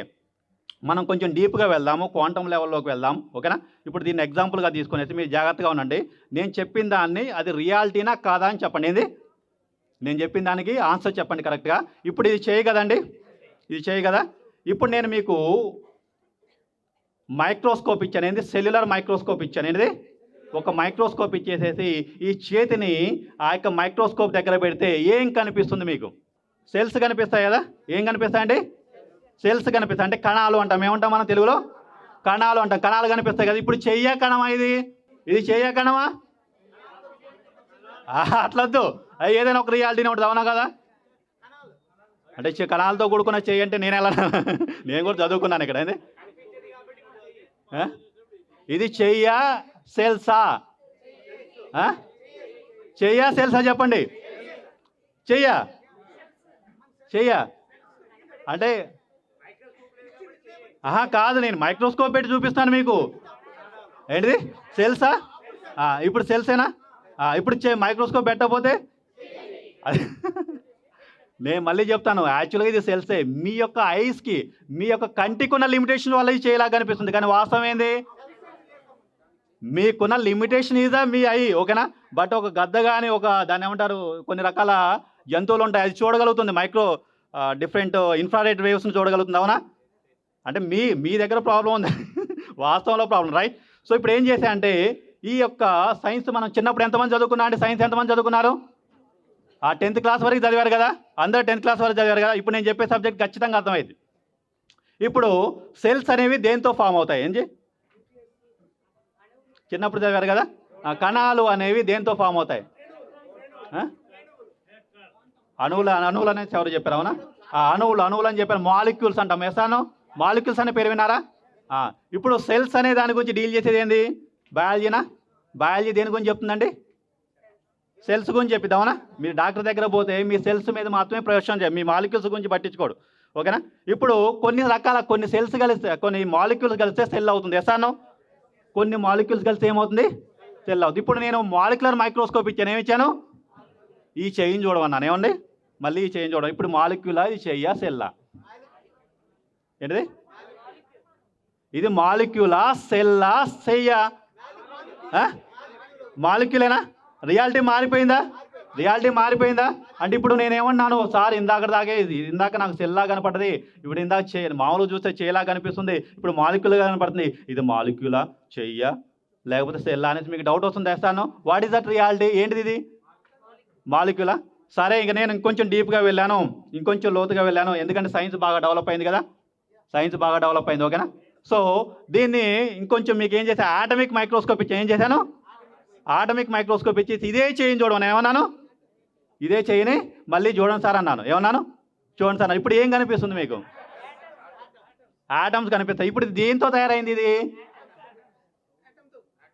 మనం కొంచెం డీప్గా వెళ్దాము, క్వాంటమ్ లెవెల్లోకి వెళ్దాం. ఓకేనా? ఇప్పుడు దీన్ని ఎగ్జాంపుల్గా తీసుకునేసి మీరు జాగ్రత్తగా ఉండండి. నేను చెప్పిన దాన్ని అది రియాలిటీనా కాదా అని చెప్పండి. ఏంది నేను చెప్పిన దానికి ఆన్సర్ చెప్పండి కరెక్ట్గా. ఇప్పుడు ఇది చేయి కదండి, ఇది చేయి కదా. ఇప్పుడు నేను మీకు మైక్రోస్కోప్ ఇచ్చాను. ఏంది? సెల్యులర్ మైక్రోస్కోప్ ఇచ్చాను. ఏంటిది? ఒక మైక్రోస్కోప్ ఇచ్చేసేసి ఈ చేతిని ఆ యొక్క మైక్రోస్కోప్ దగ్గర పెడితే ఏం కనిపిస్తుంది మీకు? సెల్స్ కనిపిస్తాయి కదా. ఏం కనిపిస్తాయండి? సెల్స్ కనిపిస్తాయి. అంటే కణాలు అంటాం. ఏమంటాం మనం తెలుగులో? కణాలు అంటాం. కణాలు కనిపిస్తాయి కదా. ఇప్పుడు చెయ్య కణమా? ఇది చెయ్య కణమా? అట్లొద్దు. ఏదైనా ఒక రియాలిటీనే ఉంటుంది. అవునా కదా? అంటే కణాలతో కూడుకున్న చెయ్యి అంటే నేను ఎలా నేను కూడా చదువుకున్నాను ఇక్కడ. ఏంది ఇది? చెయ్యా సెల్సా? చెయ్యా సెల్సా చెప్పండి. చెయ్యా అంటే కాదు, నేను మైక్రోస్కోప్ పెట్టి చూపిస్తాను మీకు. ఏంటిది? సెల్సా? ఇప్పుడు సెల్సేనా? ఇప్పుడు మైక్రోస్కోప్ పెట్టకపోతే నేను మళ్ళీ చెప్తాను. యాక్చువల్గా ఇది సెల్సే. మీ యొక్క ఐస్కి, మీ యొక్క కంటికి ఉన్న లిమిటేషన్ వల్ల ఇది చేయలాగా కనిపిస్తుంది. కానీ వాస్తవం ఏంది? మీకున్న లిమిటేషన్ ఈజా మీ ఐ. ఓకేనా? బట్ ఒక గద్ద కానీ ఒక దాన్ని ఏమంటారు, కొన్ని రకాల జంతువులు ఉంటాయి, అది చూడగలుగుతుంది. Different infrared వేవ్స్ని చూడగలుగుతుంది. అవునా? అంటే మీ దగ్గర ప్రాబ్లం ఉంది, వాస్తవంలో ప్రాబ్లం, రైట్? సో ఇప్పుడు ఏం చేశా అంటే ఈ యొక్క సైన్స్ మనం చిన్నప్పుడు ఎంతమంది చదువుకున్నా అంటే సైన్స్ ఎంతమంది చదువుకున్నారు? 10th క్లాస్ వరకు చదివారు కదా. అందరూ 10th క్లాస్ వరకు చదివారు కదా. ఇప్పుడు నేను చెప్పే సబ్జెక్ట్ ఖచ్చితంగా అర్థమైంది. ఇప్పుడు సెల్స్ అనేవి దేంతో ఫామ్ అవుతాయి? ఏంటి? చిన్నప్పుడు చదివారు కదా. కణాలు అనేవి దేంతో ఫామ్ అవుతాయి? అణువులు అనేది ఎవరు చెప్పారు? అవునా? అణువులు అని చెప్పారు. మాలిక్యూల్స్ అంటాం. ఎసాను మాలిక్యూల్స్ అనే పేరు విన్నారా? ఇప్పుడు సెల్స్ అనే దాని గురించి డీల్ చేసేది ఏంది? బయాలజీనా? బయాలజీ దేని గురించి చెప్తుందండి? సెల్స్ గురించి చెప్పిద్ది. అవునా? మీరు డాక్టర్ దగ్గర పోతే మీ సెల్స్ మీద మాత్రమే ప్రయోజనం చేయాలి, మీ మాలిక్యూల్స్ గురించి పట్టించుకోడు. ఓకేనా? ఇప్పుడు కొన్ని సెల్స్ కలిస్తే, కొన్ని మాలిక్యూల్స్ కలిస్తే సెల్ అవుతుంది. ఎసాను కొన్ని మాలిక్యూల్స్ కలిస్తే ఏమవుతుంది? సెల్ అవుతుంది. ఇప్పుడు నేను మాలిక్యులర్ మైక్రోస్కోప్ ఇచ్చాను. ఏమి ఇచ్చాను? ఈ చెయ్యిని చూడమన్నాను. ఏమండి? మళ్ళీ ఈ చెయ్యిని చూడడం. ఇప్పుడు మాలిక్యులా, ఇది చెయ్యా సెల్లా? ఏంటిది? ఇది మాలిక్యులా, సెల్లా, చెయ్యా? మాలిక్యులేనా? రియాలిటీ మారిపోయిందా? అంటే ఇప్పుడు నేనేమన్నాను? సార్ ఇందాక నాకు సెల్లా కనపడ్డది, ఇప్పుడు ఇందాక మామూలుగా చూస్తే చేయలా కనిపిస్తుంది, ఇప్పుడు మాలిక్యుల్గా కనపడుతుంది. ఇది మాలిక్యులా, చెయ్యా, లేకపోతే సెల్లా అనేసి మీకు డౌట్ వస్తుంది. వేస్తాను. What is that reality? ఏంటిది? ఇది మాలిక్యులా? సరే, ఇంక నేను ఇంకొంచెం డీప్గా వెళ్ళాను, ఇంకొంచెం లోతుగా వెళ్ళాను. ఎందుకంటే సైన్స్ బాగా డెవలప్ అయింది కదా. ఓకేనా? సో దీన్ని ఇంకొంచెం మీకు ఏం చేశాను? ఆటమిక్ మైక్రోస్కోప్ ఇచ్చి ఏం చేశాను? ఆటమిక్ మైక్రోస్కోప్ ఇచ్చి ఇదే చేయని చూడమని ఏమన్నాను? ఇదే చేయని మళ్ళీ చూడండి సార్ అన్నాను. ఏమన్నాను? చూడండి సార్. ఇప్పుడు ఏం కనిపిస్తుంది మీకు? ఆటమ్స్ కనిపిస్తాయి. ఇప్పుడు దేంతో తయారైంది? ఇది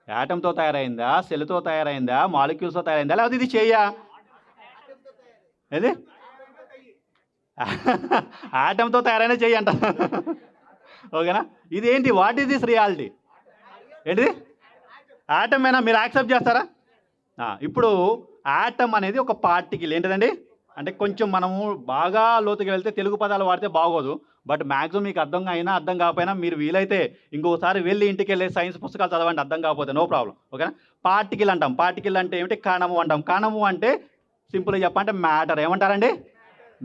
యాటంతో తయారైందా? సెల్తో తయారైందా? మాలిక్యూల్స్తో తయారైందా? లేకపోతే ఇది చెయ్యా? ఏది? ఆటంతో తయారైన చెయ్యి అంట. ఓకేనా? ఇది ఏంటి? What is this reality? ఏంటిది? ఆటమేనా? మీరు యాక్సెప్ట్ చేస్తారా? ఇప్పుడు ఆటమ్ అనేది ఒక పార్టికల్. ఏంటిదండి? అంటే కొంచెం మనము బాగా లోతుగా వెళ్తే తెలుగు పదాలు వాడితే బాగోదు. బట్ మ్యాక్సిమం మీకు అర్థం అయినా అర్థం కాకపోయినా మీరు వీలైతే ఇంకోసారి వెళ్ళి ఇంటికి వెళ్ళి సైన్స్ పుస్తకాలు చదవండి, అర్థం కాకపోతే నో ప్రాబ్లం. ఓకేనా? పార్టికల్ అంటాం. పార్టికల్ అంటే ఏమిటి? కణము అంటాం. కణము అంటే సింపుల్గా చెప్పంటే మ్యాటర్. ఏమంటారండి?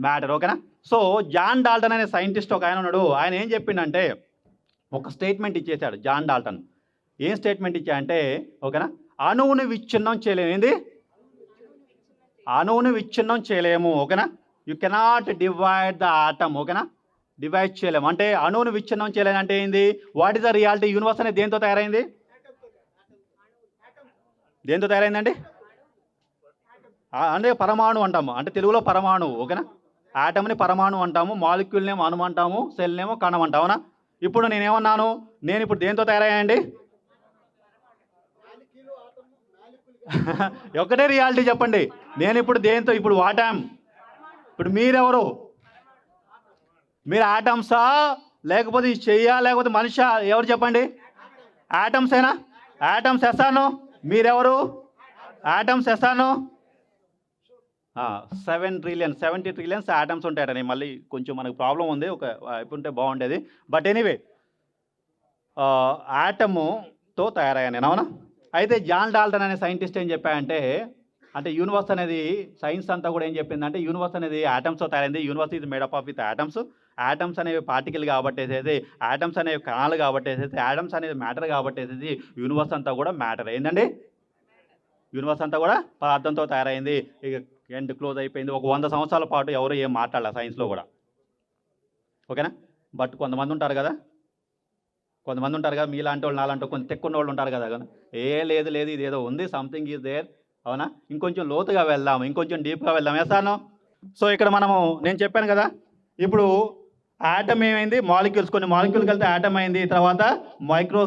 మ్యాటర్. ఓకేనా? సో జాన్ డాల్టన్ అనే సైంటిస్ట్ ఒక ఆయన ఉన్నాడు. ఆయన ఏం చెప్పిండంటే ఒక స్టేట్మెంట్ ఇచ్చేసాడు. జాన్ డాల్టన్ ఏం స్టేట్మెంట్ ఇచ్చాయంటే, ఓకేనా, అణువుని విచ్ఛిన్నం చేయలేము. ఏంది? అణువుని విచ్ఛిన్నం చేయలేము. ఓకేనా? You cannot divide the atom. ఓకేనా? డివైడ్ చేయలేము అంటే అణువుని విచ్ఛిన్నం చేయలేము అంటే ఏంది? What is the reality? Universe అనేది దేంతో తయారైంది? దేంతో తయారైందండి? అంటే పరమాణు అంటాము. అంటే తెలుగులో పరమాణువు. ఓకేనా? ఆటమ్ని పరమాణు అంటాము, మాలిక్యూల్నేమో అణువు అంటాము, సెల్నేమో కణం అంటాం. అవునా? ఇప్పుడు నేనేమన్నాను? నేను ఇప్పుడు దేంతో తయారయ్యాయండి? ఒకటే రియాలిటీ చెప్పండి. నేను ఇప్పుడు దేంతో? ఇప్పుడు వాటాం. ఇప్పుడు మీరెవరు? మీరు ఆటమ్సా లేకపోతే చెయ్యా లేకపోతే మనిషా? ఎవరు చెప్పండి? ఆటమ్సేనా? ఆటమ్స్ ఎసాను. మీరెవరు? ఆటమ్స్ ఎసాను. 70 ట్రిలియన్స్ ఆటమ్స్ ఉంటాయట. నేను మళ్ళీ కొంచెం మనకు ప్రాబ్లం ఉంది, ఒక ఉంటే బాగుండేది. బట్ ఎనీవే, యాటముతో తయారయ్యాను నేను, అవునా? అయితే జాన్ డాల్టన్ అనే సైంటిస్ట్ ఏం చెప్పాయంటే, అంటే యూనివర్స్ అనేది, సైన్స్ అంతా కూడా ఏం చెప్పిందంటే యూనివర్స్ అనేది యాటమ్స్తో తయారైంది. Universe is made up of with atoms. Atoms అనేవి పార్టికల్ కాబట్టేసేది, యాటమ్స్ అనేవి కణాలు కాబట్టేసేది, యాటమ్స్ అనేది మ్యాటర్ కాబట్టేసేది, యూనివర్స్ అంతా కూడా మ్యాటర్ ఏంటండి? యూనివర్స్ అంతా కూడా పదార్థంతో తయారైంది. ఇక ఎండ్ క్లోజ్ అయిపోయింది. ఒక 100 సంవత్సరాల పాటు ఎవరు ఏం మాట్లాడాలి సైన్స్లో కూడా, ఓకేనా? బట్ కొంతమంది ఉంటారు కదా మీలాంటి వాళ్ళు నాలాంటి కొంచెం తెక్కున్న వాళ్ళు ఉంటారు కదా, లేదు లేదు ఇదేదో ఉంది, సంథింగ్ ఈజ్ దేర్, అవునా? ఇంకొంచెం లోతుగా వెళ్దాం, ఇంకొంచెం డీప్గా వెళ్దాం. వేస్తాను. సో ఇక్కడ మనము, నేను చెప్పాను కదా, ఇప్పుడు ఆటమ్ ఏమైంది, మాలిక్యూల్స్, కొన్ని మాలిక్యూల్కి వెళ్తే ఆటమ్ అయింది, తర్వాత మైక్రో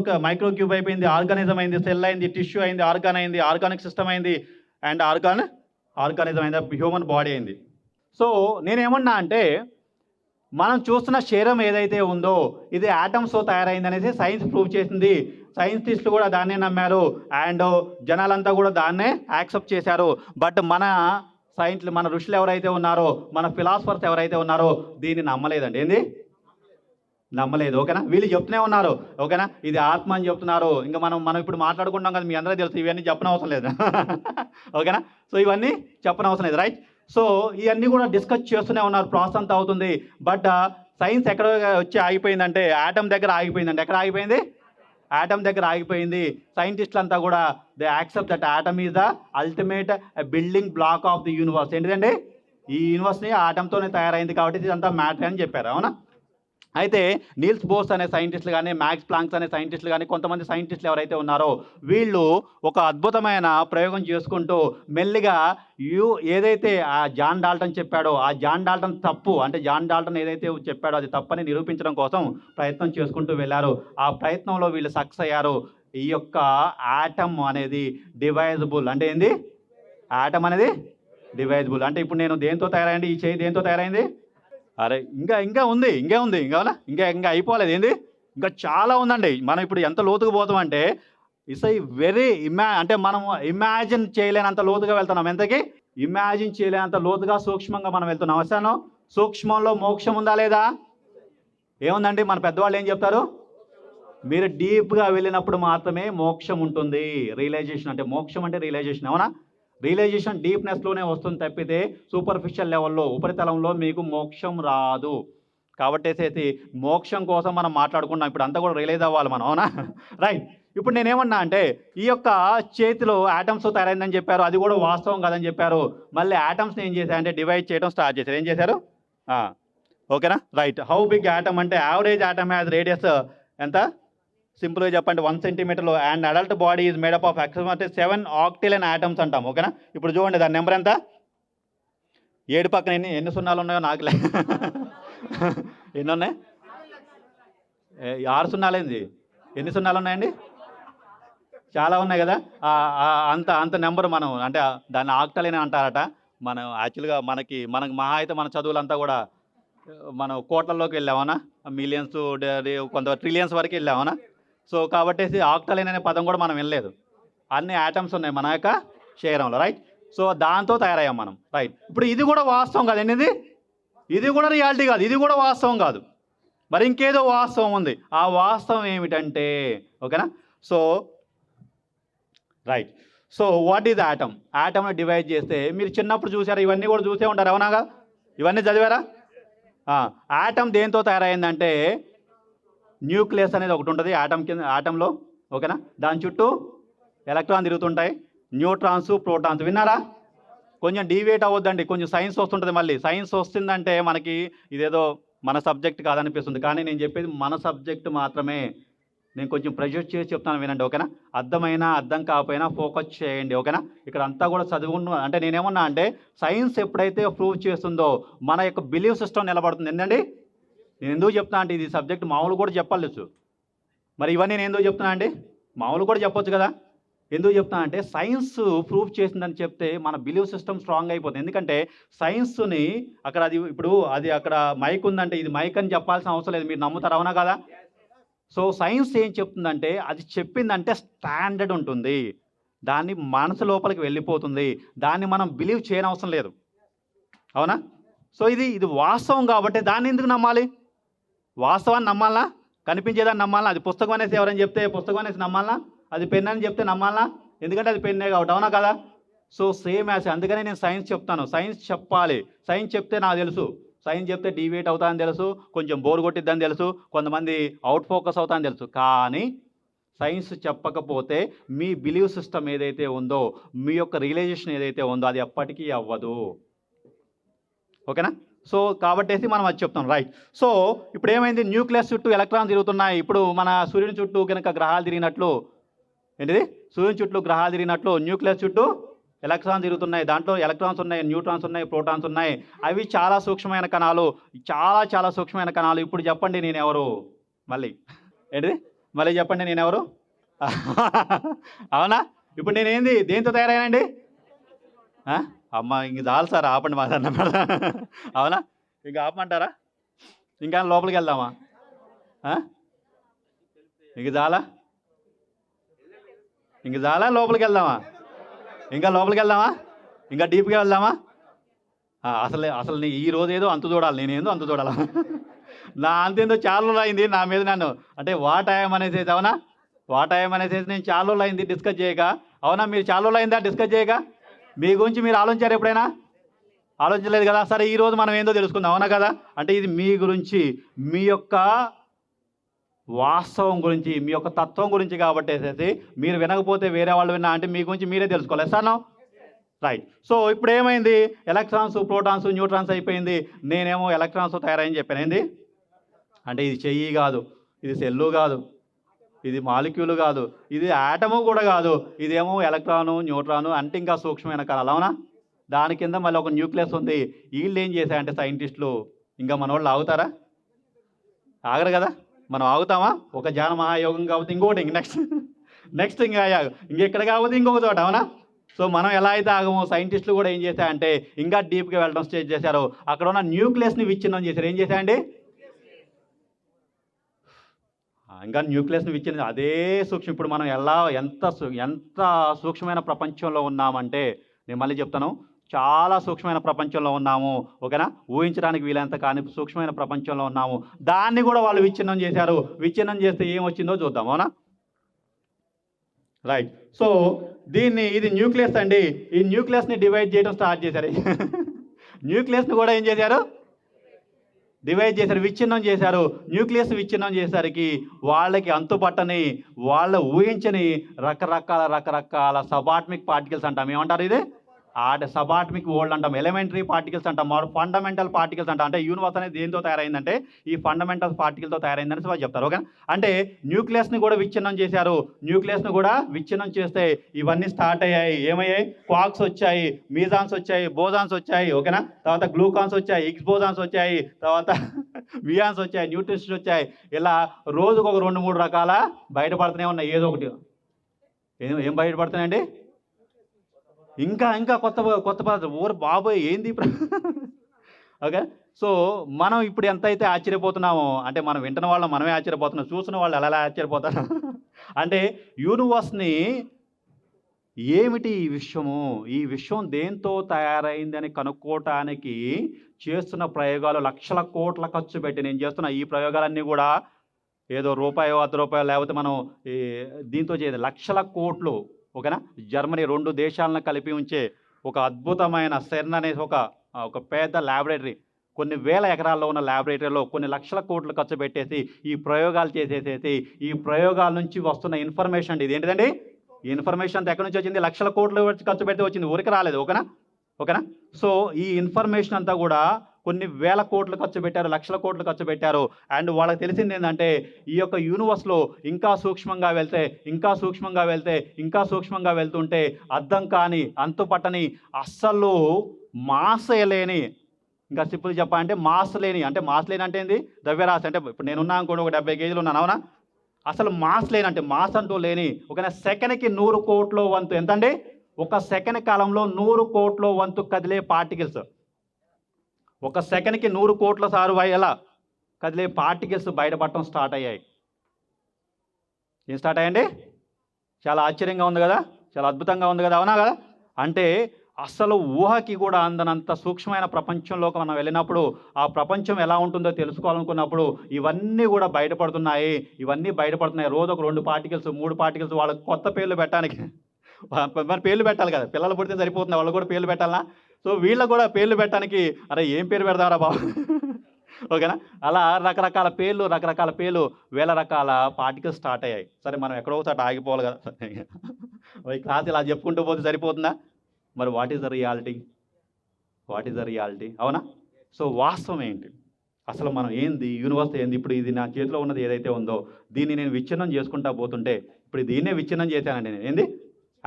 క్యూబ్ అయిపోయింది, ఆర్గానిజం అయింది, సెల్ అయింది, టిష్యూ అయింది, ఆర్గాన్ అయింది, ఆర్గానిక్ సిస్టమ్ అయింది, అండ్ ఆర్గానిజం అయింది, హ్యూమన్ బాడీ అయింది. సో నేనేమన్నా అంటే, మనం చూస్తున్న శరీరం ఏదైతే ఉందో ఇది యాటమ్స్తో తయారైంది అనేసి సైన్స్ ప్రూవ్ చేసింది. సైంటిస్టులు కూడా దాన్నే నమ్మారు, అండ్ జనాలంతా కూడా దాన్నే యాక్సెప్ట్ చేశారు. బట్ మన ఋషులు ఎవరైతే ఉన్నారో, మన ఫిలాసఫర్స్ ఎవరైతే ఉన్నారో దీన్ని నమ్మలేదండి. ఏంది? నమ్మలేదు, ఓకేనా? వీళ్ళు చెప్తూనే ఉన్నారు, ఓకేనా, ఇది ఆత్మ అని చెప్తున్నారు. ఇంకా మనం ఇప్పుడు మాట్లాడుకుంటాం కదా, మీ అందరికీ తెలుసు, ఇవన్నీ చెప్పనవసరం లేదు. ఓకేనా? సో ఇవన్నీ చెప్పనవసరం లేదు, రైట్? సో ఇవన్నీ కూడా డిస్కస్ చేస్తూనే ఉన్నారు, ప్రాసెస్ అంతా అవుతుంది. బట్ సైన్స్ ఎక్కడ వచ్చి ఆగిపోయిందంటే ఆటమ్ దగ్గర ఆగిపోయిందండి. ఎక్కడ ఆగిపోయింది? ఆటమ్ దగ్గర ఆగిపోయింది. సైంటిస్టులు అంతా కూడా they accept that atom is the ultimate building black of the universe. ఏంటిదండి? ఈ యూనివర్స్ని ఆటమ్తోనే తయారైంది కాబట్టి ఇదంతా మ్యాటర్ అని చెప్పారు, అవునా? అయితే నీల్స్ బోర్స్ అనే సైంటిస్టులు కానీ, మ్యాక్స్ ప్లాంక్స్ అనే సైంటిస్టులు కానీ, కొంతమంది సైంటిస్టులు ఎవరైతే ఉన్నారో వీళ్ళు ఒక అద్భుతమైన ప్రయోగం చేసుకుంటూ మెల్లిగా ఏదైతే ఆ జాన్ డాల్టన్ చెప్పాడో, ఆ జాన్ డాల్టన్ తప్పు, అంటే జాన్ డాల్టన్ ఏదైతే చెప్పాడో అది తప్పని నిరూపించడం కోసం ప్రయత్నం చేసుకుంటూ వెళ్ళారు. ఆ ప్రయత్నంలో వీళ్ళు సక్సెస్ అయ్యారు. ఈ యొక్క ఆటమ్ అనేది డివైజబుల్. అంటే ఏంది? ఆటమ్ అనేది డివైజబుల్. అంటే ఇప్పుడు నేను దేంతో తయారైంది? ఈ చేయి దేంతో తయారైంది? అరే ఇంకా ఉంది, ఇంకా అయిపోలేదు. ఏంది? ఇంకా చాలా ఉందండి. మనం ఇప్పుడు ఎంత లోతుకు పోతామంటే ఇట్స్ వెరీ అంటే మనం ఇమాజిన్ చేయలేనంత లోతుగా వెళ్తున్నాం. ఎంతకి? ఇమాజిన్ చేయలేనంత లోతుగా, సూక్ష్మంగా మనం వెళ్తున్నాం. అసలు సూక్ష్మంలో మోక్షం ఉందా లేదా? ఏముందండి? మన పెద్దవాళ్ళు ఏం చెప్తారు? మీరు డీప్గా వెళ్ళినప్పుడు మాత్రమే మోక్షం ఉంటుంది. రియలైజేషన్ అంటే, మోక్షం అంటే రియలైజేషన్, అవునా? రియలైజేషన్ డీప్నెస్లోనే వస్తుంది తప్పితే సూపర్ఫిషియల్ లెవెల్లో, ఉపరితలంలో మీకు మోక్షం రాదు. కాబట్టి మోక్షం కోసం మనం మాట్లాడుకున్నాం. ఇప్పుడు అంతా కూడా రియలైజ్ అవ్వాలి మనం, అవునా? రైట్. ఇప్పుడు నేనేమన్నా అంటే, ఈ యొక్క చేతిలో యాటమ్స్తో తయారైందని చెప్పారు, అది కూడా వాస్తవం కాదని చెప్పారు. మళ్ళీ యాటమ్స్ని ఏం చేశారంటే డివైడ్ చేయడం స్టార్ట్ చేశారు. ఏం చేశారు? ఓకేనా? రైట్. హౌ బిగ్ యాటమ్ అంటే, యావరేజ్ యాటమ్ హ్యాస్ రేడియస్ ఎంత? సింపుల్గా చెప్పండి, 1 సెంటీమీటర్లో. And adult body is made up of అంటే 7 ఆక్టిలియన్ యాటమ్స్ అంటాం, ఓకేనా? ఇప్పుడు చూడండి దాని నెంబర్ ఎంత? 7 పక్కన ఎన్ని సున్నాలు ఉన్నాయో నాకులే. ఎన్ని ఉన్నాయి? 6 సున్నాలేంది? ఎన్ని సున్నాలు ఉన్నాయండి? చాలా ఉన్నాయి కదా. అంత నెంబర్ మనం అంటే దాన్ని ఆక్టలియన్ అంటారట. మనం యాక్చువల్గా మనకి మహా అయితే మన చదువులంతా కూడా మనం కోట్లలోకి వెళ్ళామన్నా, మిలియన్స్, కొంత ట్రిలియన్స్ వరకు వెళ్ళామన్నా. సో కాబట్టి ఆక్టలియన్ అనే పదం కూడా మనం వినలేదు. అన్ని యాటమ్స్ ఉన్నాయి మన యొక్క శరీరంలో, రైట్? సో దాంతో తయారయ్యాం మనం, రైట్? ఇప్పుడు ఇది కూడా వాస్తవం కాదండి, ఇది కూడా రియాలిటీ కాదు, ఇది కూడా వాస్తవం కాదు. మరి ఇంకేదో వాస్తవం ఉంది. ఆ వాస్తవం ఏమిటంటే, ఓకేనా? So right. So what is atom? యాటమ్ని డివైడ్ చేస్తే మీరు చిన్నప్పుడు చూసారా? ఇవన్నీ కూడా చూసే ఉంటారు, అవునాగా? ఇవన్నీ చదివారా? యాటమ్ దేంతో తయారైందంటే న్యూక్లియస్ అనేది ఒకటి ఉంటుంది యాటంలో, ఓకేనా? దాని చుట్టూ ఎలక్ట్రాన్ తిరుగుతుంటాయి, న్యూట్రాన్స్, ప్రోటాన్స్. విన్నారా? కొంచెం డీవియేట్ అవ్వద్దండి, కొంచెం సైన్స్ వస్తుంటుంది. మళ్ళీ సైన్స్ వస్తుందంటే మనకి ఇదేదో మన సబ్జెక్ట్ కాదనిపిస్తుంది, కానీ నేను చెప్పేది మన సబ్జెక్ట్ మాత్రమే. నేను కొంచెం ప్రెజర్ చేసి చెప్తాను, వినండి, ఓకేనా? అర్థం కాకపోయినా ఫోకస్ చేయండి, ఓకేనా? ఇక్కడ అంతా కూడా చదువుకున్న అంటే నేనేమన్నా అంటే, సైన్స్ ఎప్పుడైతే ప్రూవ్ చేస్తుందో మన యొక్క బిలీఫ్ సిస్టమ్ నిలబడుతుంది. ఏంటండి? నేను ఎందుకు చెప్తున్నా అంటే, ఇది సబ్జెక్ట్ మామూలు కూడా చెప్పాలచ్చు. మరి ఇవన్నీ నేను ఎందుకు చెప్తున్నా అండి? మామూలు కూడా చెప్పొచ్చు కదా. ఎందుకు చెప్తున్నా అంటే, సైన్స్ ప్రూవ్ చేసిందని చెప్తే మన బిలీవ్ సిస్టమ్ స్ట్రాంగ్ అయిపోతుంది. ఎందుకంటే సైన్స్ని అక్కడ అక్కడ మైక్ ఉందంటే ఇది మైక్ అని చెప్పాల్సిన అవసరం లేదు. మీరు నమ్ముతారు, అవునా కదా? సో సైన్స్ ఏం చెప్తుందంటే, అది చెప్పిందంటే స్టాండర్డ్ ఉంటుంది, దాన్ని మనసు లోపలికి వెళ్ళిపోతుంది, దాన్ని మనం బిలీవ్ చేయనవసరం లేదు, అవునా? సో ఇది వాస్తవం కాబట్టి దాన్ని ఎందుకు నమ్మాలి? వాస్తవాన్ని నమ్మాలా? కనిపించేదాన్ని నమ్మాలా? అది పుస్తకం అనేసి ఎవరైనా చెప్తే పుస్తకం అనేసి నమ్మాలా? అది పెన్ అని చెప్తే నమ్మాలా? ఎందుకంటే అది పెన్నే కాబట్టి, అవునా కదా? సో సేమ్ యాజ్, అందుకనే నేను సైన్స్ చెప్తాను. సైన్స్ చెప్పాలి. సైన్స్ చెప్తే నాకు తెలుసు, సైన్స్ చెప్తే డీవియేట్ అవుతానని తెలుసు, కొంచెం బోర్ కొట్టిద్దని తెలుసు, కొంతమంది అవుట్ ఫోకస్ అవుతానని తెలుసు. కానీ సైన్స్ చెప్పకపోతే మీ బిలీవ్ సిస్టమ్ ఏదైతే ఉందో, మీ యొక్క రియలైజేషన్ ఏదైతే ఉందో అది ఎప్పటికీ అవ్వదు. ఓకేనా? సో కాబట్టేసి మనం అది చెప్తాం, రైట్. సో ఇప్పుడు ఏమైంది, న్యూక్లియస్ చుట్టూ ఎలక్ట్రాన్ తిరుగుతున్నాయి. ఇప్పుడు మన సూర్యుని చుట్టూ కనుక గ్రహాలు తిరిగినట్లు, ఏంటిది, సూర్యుని చుట్టూ గ్రహాలు తిరిగినట్లు న్యూక్లియస్ చుట్టూ ఎలక్ట్రాన్ తిరుగుతున్నాయి. దాంట్లో ఎలక్ట్రాన్స్ ఉన్నాయి, న్యూట్రాన్స్ ఉన్నాయి, ప్రోటాన్స్ ఉన్నాయి. అవి చాలా సూక్ష్మమైన కణాలు, చాలా చాలా సూక్ష్మమైన కణాలు. ఇప్పుడు చెప్పండి నేను ఎవరు? మళ్ళీ ఏంటిది, మళ్ళీ చెప్పండి నేను ఎవరు? అవునా? ఇప్పుడు నేనేంది, దేంతో తయారైనండి? అమ్మ ఇంక చాలు సార్, ఆపండి మాదన్న. అవునా? ఇంకా ఆపమంటారా? ఇంకా లోపలికి వెళ్దామా? ఇంక చాలా, ఇంక చాలా లోపలికి వెళ్దామా? ఇంకా లోపలికి వెళ్దామా? ఇంకా డీప్గా వెళ్దామా? అసలు నీ ఈ రోజు ఏదో అంతు చూడాలి, నేనేందో అంతు చూడాలా? నా అంతేందో చాలా రోజులు అయింది నా మీద నన్ను అంటే వాటాయం అనేసి, అవునా? వాటాయం అనేసి నేను చాలా రోజులు అయింది డిస్కస్ చేయక. అవునా? మీరు చాలా రోజులు అయిందా డిస్కస్ చేయక? మీ గురించి మీరు ఆలోచించారు ఎప్పుడైనా? ఆలోచించలేదు కదా? సరే ఈరోజు మనం ఏందో తెలుసుకుందాం, అవునా కదా? అంటే ఇది మీ గురించి, మీ యొక్క వాస్తవం గురించి, మీ యొక్క తత్వం గురించి కాబట్టి మీరు వినకపోతే వేరే వాళ్ళు విన్నా అంటే మీ గురించి మీరే తెలుసుకోవాలి సార్. రైట్. సో ఇప్పుడు ఏమైంది, ఎలక్ట్రాన్స్, ప్రోటాన్స్, న్యూట్రాన్స్ అయిపోయింది. నేనేమో ఎలక్ట్రాన్స్ తయారని చెప్పాను. ఏంది అంటే ఇది చెయ్యి కాదు, ఇది సెల్లు కాదు, ఇది మాలిక్యూల్ కాదు, ఇది ఆటము కూడా కాదు, ఇదేమో ఎలక్ట్రాను, న్యూట్రాను అంటే ఇంకా సూక్ష్మమైన కణాలు. అవునా? దాని కింద మళ్ళీ ఒక న్యూక్లియస్ ఉంది. వీళ్ళు ఏం చేశారంటే సైంటిస్టులు, ఇంకా మన వాళ్ళు ఆగుతారా? ఆగరు కదా. మనం ఆగుతామా? ఒక జ్ఞాన మహాయోగం కాబట్టి ఇంకోటి, ఇంక నెక్స్ట్ ఇంకా ఇంకెక్కడ కాకపోతే ఇంకొక చోట. అవునా? సో మనం ఎలా అయితే ఆగమో సైంటిస్టులు కూడా ఏం చేశారంటే ఇంకా డీప్గా వెళ్ళడం స్టేజ్ చేశారు. అక్కడ ఉన్న న్యూక్లియస్ని విచ్ఛిన్నం చేశారు. ఏం చేశారండి? ఇంకా న్యూక్లియస్ని విచ్ఛిన్నం, అదే సూక్ష్మం. ఇప్పుడు మనం ఎంత సూక్ష్మమైన ప్రపంచంలో ఉన్నామంటే, నేను మళ్ళీ చెప్తాను, చాలా సూక్ష్మమైన ప్రపంచంలో ఉన్నాము. ఓకేనా? ఊహించడానికి వీలంత కానీ సూక్ష్మమైన ప్రపంచంలో ఉన్నాము. దాన్ని కూడా వాళ్ళు విచ్ఛిన్నం చేశారు. విచ్ఛిన్నం చేస్తే ఏం వచ్చిందో చూద్దాం. అవునా? రైట్. సో ఇది న్యూక్లియస్ అండి. ఈ న్యూక్లియస్ని డివైడ్ చేయడం స్టార్ట్ చేశారు. న్యూక్లియస్ని కూడా ఏం చేశారు? డివైడ్ చేశారు, విచ్ఛిన్నం చేశారు. న్యూక్లియస్ విచ్ఛిన్నం చేసరికి వాళ్ళకి అంతుపట్టని, వాళ్ళు ఊహించని రకరకాల సబాట్మిక్ పార్టికల్స్ అంటాం. ఏమంటారు ఇది? సబాట్మిక్ వరల్డ్ అంటాం, ఎలిమెంటరీ పార్టికల్స్ అంటాం, ఫండమెంటల్ పార్టికల్స్ అంటాం. అంటే యూనివర్స్ అనేది దేంతో తయారైందంటే ఈ ఫండమెంటల్ పార్టికల్తో తయారైందని వాళ్ళు చెప్తారు. ఓకే? అంటే న్యూక్లియస్ని కూడా విచ్ఛిన్నం చేశారు. న్యూక్లియస్ని కూడా విచ్ఛిన్నం చేస్తే ఇవన్నీ స్టార్ట్ అయ్యాయి. ఏమయ్యాయి? క్వార్క్స్ వచ్చాయి, మీజాన్స్ వచ్చాయి, బోజాన్స్ వచ్చాయి. ఓకేనా? తర్వాత గ్లూకాన్స్ వచ్చాయి, హిగ్స్ బోజాన్స్ వచ్చాయి, తర్వాత వియాన్స్ వచ్చాయి, న్యూట్రిన్స్ వచ్చాయి. ఇలా రోజుకు ఒక 2-3 రకాల బయటపడుతూనే ఉన్నాయి. ఏదో ఒకటి ఏం బయటపడుతున్నాయండి? ఇంకా కొత్త పదార్థం. ఓరు బాబోయ్ ఏంది? ఓకే. సో మనం ఇప్పుడు ఎంతైతే ఆశ్చర్యపోతున్నామో, అంటే మనం వింటున్న వాళ్ళం మనమే ఆశ్చర్యపోతున్నాం, చూసిన వాళ్ళు ఎలా ఆశ్చర్యపోతారు? అంటే యూనివర్స్ని ఏమిటి ఈ విశ్వము, ఈ విశ్వం దేంతో తయారైందని కనుక్కోవటానికి చేస్తున్న ప్రయోగాలు లక్షల కోట్ల ఖర్చు పెట్టి నేను చేస్తున్న ఈ ప్రయోగాలన్నీ కూడా ఏదో రూపాయో ₹10 లేకపోతే మనం దీంతో చేయదు, లక్షల కోట్లు. ఓకేనా? జర్మనీ 2 దేశాలను కలిపి ఉంచే ఒక అద్భుతమైన సెర్న్ అనే ఒక పెద్ద ల్యాబొరేటరీ, కొన్ని వేల ఎకరాల్లో ఉన్న ల్యాబొరేటరీలో కొన్ని లక్షల కోట్లు ఖర్చు పెట్టేసి ఈ ప్రయోగాలు చేసేసేసి ఈ ప్రయోగాల నుంచి వస్తున్న ఇన్ఫర్మేషన్ అండి. ఇదేంటిదండి? ఈ ఇన్ఫర్మేషన్ అంతా ఎక్కడి నుంచి వచ్చింది? లక్షల కోట్లు ఖర్చు పెడితే వచ్చింది, ఊరికి రాలేదు. ఓకేనా? సో ఈ ఇన్ఫర్మేషన్ అంతా కూడా కొన్ని వేల కోట్లు ఖర్చు పెట్టారు, లక్షల కోట్లు ఖర్చు పెట్టారు. అండ్ వాళ్ళకి తెలిసింది ఏంటంటే ఈ యొక్క యూనివర్స్లో ఇంకా సూక్ష్మంగా వెళ్తుంటే అర్థం కాని, అంతుపట్టని, అస్సలు మాస్ లేని, ఇంకా సింపుల్ చెప్పాలంటే మాస్ లేని అంటే ఏంది? ద్రవ్యరాశి. అంటే ఇప్పుడు నేనున్నా అనుకోండి, ఒక 70 కేజీలు ఉన్నాను. అవునా? అసలు మాస్ లేని అంటే మాస్ అంటూ లేని, ఒక సెకండ్కి 100 కోట్ల వంతు, ఎంతండి? ఒక సెకండ్ కాలంలో 100 కోట్ల వంతు కదిలే పార్టికల్స్, ఒక సెకండ్కి 100 కోట్ల సారు ఎలా కదిలే పార్టికల్స్ బయటపడటం స్టార్ట్ అయ్యాయి. ఏం స్టార్ట్ అయ్యండి? చాలా ఆశ్చర్యంగా ఉంది కదా, చాలా అద్భుతంగా ఉంది కదా, అవునా కదా? అంటే అసలు ఊహకి కూడా అందనంత సూక్ష్మమైన ప్రపంచంలోకి మనం వెళ్ళినప్పుడు ఆ ప్రపంచం ఎలా ఉంటుందో తెలుసుకోవాలనుకున్నప్పుడు ఇవన్నీ కూడా బయటపడుతున్నాయి. ఇవన్నీ బయటపడుతున్నాయి. రోజు ఒక 2 పార్టికల్స్ 3 పార్టికల్స్ వాళ్ళకి కొత్త పేర్లు పెట్టడానికి మరి పేర్లు పెట్టాలి కదా! పిల్లలు పుడితే సరిపోతుందా? వాళ్ళకి కూడా పేర్లు పెట్టాలా? సో వీళ్ళకి కూడా పేర్లు పెట్టడానికి అరే ఏం పేరు పెడదాంరా బాబు ఓకేనా? అలా రకరకాల పేర్లు వేల రకాల పార్టికల్స్ స్టార్ట్ అయ్యాయి. సరే మనం ఎక్కడో ఒకసారి ఆగిపోవాలి కదా! ఈ క్లాస్ ఇలా చెప్పుకుంటూ పోతే సరిపోతుందా? మరి వాట్ ఈస్ ద రియాలిటీ? అవునా? సో వాస్తవం ఏంటి? అసలు మనం ఏంది? యూనివర్స్ ఏంది? ఇప్పుడు ఇది నా చేతిలో ఉన్నది ఏదైతే ఉందో దీన్ని నేను విచ్ఛిన్నం చేసుకుంటా పోతుంటే ఇప్పుడు దీన్నే విచ్ఛిన్నం చేశానండి నేను. ఏంది?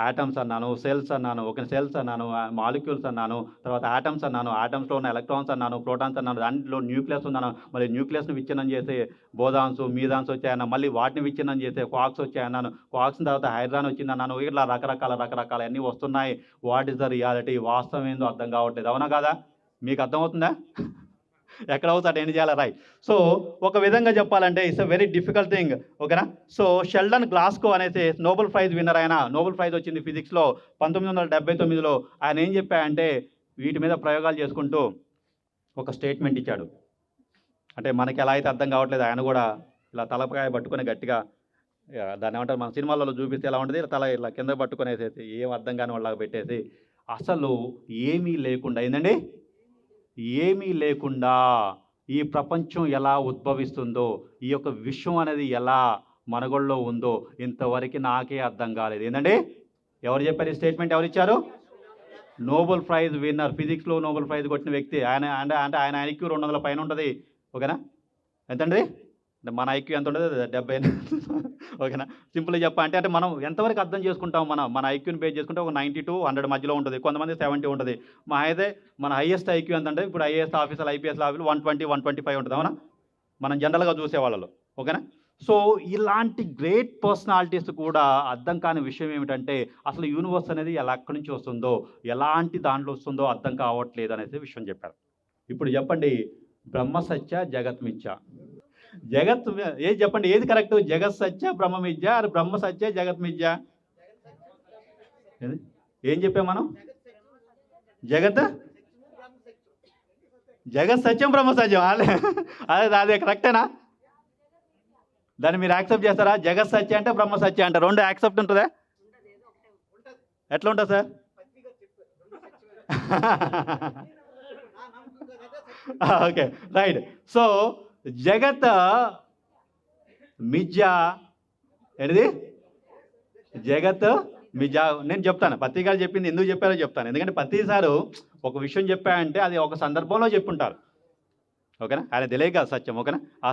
యాటమ్స్ అన్నాను, సెల్స్ అన్నాను, సెల్స్ అన్నాను, మాలిక్యూల్స్ అన్నాను, తర్వాత యాటమ్స్ అన్నాను, యాటమ్స్లో ఉన్న ఎలక్ట్రాన్స్ అన్నాను, ప్రోటాన్స్ అన్నాను, దాంట్లో న్యూక్లియస్ ఉందన్నాను. మరి న్యూక్లియస్ని విచ్ఛిన్నం చేసే బోధాన్స్, మీదాన్స్ వచ్చాయన్నా, మళ్ళీ వాటిని విచ్ఛిన్నం చేసే క్వార్క్స్ వచ్చాయన్నాను, క్వార్క్స్ తర్వాత హైడ్రాన్ వచ్చిందన్నాను. ఇట్లా రకరకాల అన్నీ వస్తున్నాయి. What is the reality? వాస్తవం ఏందో అర్థం కావట్లేదు. అవునా కాదా? మీకు అర్థమవుతుందా? ఎక్కడ అవుతాడు ఏం చేయాలి? రైట్. సో ఒక విధంగా చెప్పాలంటే it's a very difficult thing. ఓకేనా? సో షెల్డన్ గ్లాస్కో అనేసి నోబెల్ ప్రైజ్ విన్నర్ ఆయన, నోబెల్ ప్రైజ్ వచ్చింది ఫిజిక్స్లో 1979లో. ఆయన ఏం చెప్పాయంటే వీటి మీద ప్రయోగాలు చేసుకుంటూ ఒక స్టేట్మెంట్ ఇచ్చాడు. అంటే మనకి ఎలా అయితే అర్థం కావట్లేదు ఆయన కూడా ఇలా తలకాయ పట్టుకొని గట్టిగా దాన్ని ఏమంటారు మన సినిమాలలో చూపిస్తే ఎలా ఉంటుంది, తల ఇలా కింద పట్టుకునేసేసి ఏం అర్థం కాని వాళ్ళగా పెట్టేసి అసలు ఏమీ లేకుండా ఏందండి, ఏమీ లేకుండా ఈ ప్రపంచం ఎలా ఉద్భవిస్తుందో, ఈ యొక్క విశ్వం అనేది ఎలా మనుగడలో ఉందో ఇంతవరకు నాకే అర్థం కాలేదు. ఏంటంటే ఎవరు చెప్పారు ఈ స్టేట్మెంట్? ఎవరు ఇచ్చారు? నోబెల్ ప్రైజ్ విన్నర్, ఫిజిక్స్లో నోబెల్ ప్రైజ్ కొట్టిన వ్యక్తి ఆయన. అంటే ఆయన ఐక్యూ 200 పైన ఉంటుంది. ఓకేనా? ఎంతండి? మన ఐక్యూ ఎంత ఉంటుంది? 70. ఓకేనా? సింపుల్గా చెప్పాలంటే అంటే మనం ఎంతవరకు అర్థం చేసుకుంటాం, మన ఐక్యూని బేస్ చేసుకుంటే ఒక 90 to 100 మధ్యలో ఉంటుంది. కొంతమంది 70 ఉంటుంది. మా అయితే మన హైయెస్ట్ ఐక్యూ ఎంత అంటే ఇప్పుడు ఐఏఎస్ ఆఫీసర్లు, ఐపీఎస్ ఆఫీసర్లు 120, 125 ఉంటుంది. అవునా? మనం జనరల్గా చూసే వాళ్ళలో. ఓకేనా? సో ఇలాంటి గ్రేట్ పర్సనాలిటీస్ కూడా అర్థం కాని విషయం ఏమిటంటే అసలు యూనివర్స్ అనేది ఎలా ఎక్కడి నుంచి వస్తుందో, ఎలాంటి దాంట్లో వస్తుందో అర్థం కావట్లేదు అనేసి విషయం చెప్పారు. ఇప్పుడు చెప్పండి, బ్రహ్మ సత్య జగత్ మిథ్య. ఏది చెప్పండి, ఏది కరెక్ట్? జగత్ సత్య బ్రహ్మ మిథ్య, అది బ్రహ్మ సత్య జగత్ మిథ్య? ఏం చెప్పాం మనం? జగత్ సత్యం బ్రహ్మ సత్యం. అదే కరెక్టేనా? దాన్ని మీరు యాక్సెప్ట్ చేస్తారా? జగత్ సత్య అంటే బ్రహ్మ సత్య అంటే రెండు యాక్సెప్ట్ ఉంటుందా? ఎట్లా ఉంటుంది సార్? Okay right. సో జగత్ మిథ్య ఏంటిది? జగత్ మిథ్య. నేను చెప్తాను పత్తి గారు చెప్పింది ఎందుకు చెప్పారో చెప్తాను. ఎందుకంటే పత్తి సారు ఒక విషయం చెప్పారంటే అది ఒక సందర్భంలో చెప్పుంటారు. ఓకేనా? ఆయన తెలియక సత్యం. ఓకేనా? ఆ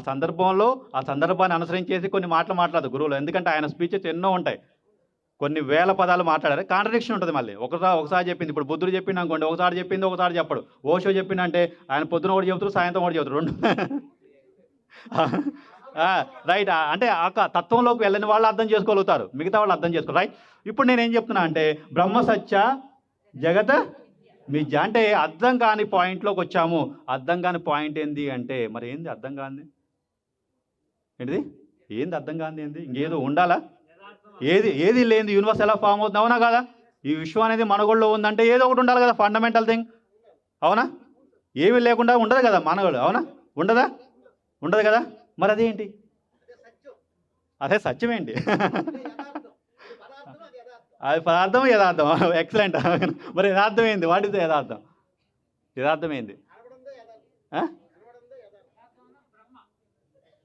సందర్భాన్ని అనుసరించేసి కొన్ని మాటలు మాట్లాడదు గురువులు. ఎందుకంటే ఆయన స్పీచెస్ ఎన్నో ఉంటాయి, కొన్ని వేల పదాలు మాట్లాడారు. కాంట్రడిక్షన్ ఉంటుంది. మళ్ళీ ఒకసారి చెప్పింది, ఇప్పుడు బుద్ధుడు చెప్పింది అనుకోండి, ఒకసారి చెప్పింది ఒకసారి చెప్పడు. ఓషో చెప్పిందంటే ఆయన పొద్దున ఒకటి చెబుతారు, సాయంత్రం ఒకటి చెబుతారు, రెండు. రైట్. అంటే ఆ తత్వంలోకి వెళ్ళని వాళ్ళు అర్థం చేసుకోగలుగుతారు, మిగతా వాళ్ళు అర్థం చేసుకోరు. రైట్. ఇప్పుడు నేనేం చెప్తున్నా అంటే బ్రహ్మ సత్య జగత్ మిథ్య అంటే అర్థం కాని పాయింట్లోకి వచ్చాము. అర్థం కాని పాయింట్ ఏంది అంటే మరి ఏంది అర్థం కాంది? ఏంటిది? ఏంది అర్థం కాంది? ఏంది? ఇంకేదో ఉండాలా? ఏది లేని యూనివర్స్ ఎలా ఫామ్ అవుతుంది? అవునా కదా? ఈ విశ్వం అనేది మనగోళ్ళలో ఉందంటే ఏదో ఒకటి ఉండాలి కదా, ఫండమెంటల్ థింగ్. అవునా? ఏమీ లేకుండా ఉండదు కదా మనగోళ్ళు. అవునా? ఉండదు కదా. మరి అదేంటి? అదే సత్యం ఏంటి? అది పదార్థం యథార్థం. ఎక్సలెంట్. మరి యథార్థం ఏంది? వాట్ ఇస్ ద యథార్థం? యథార్థం ఏంది?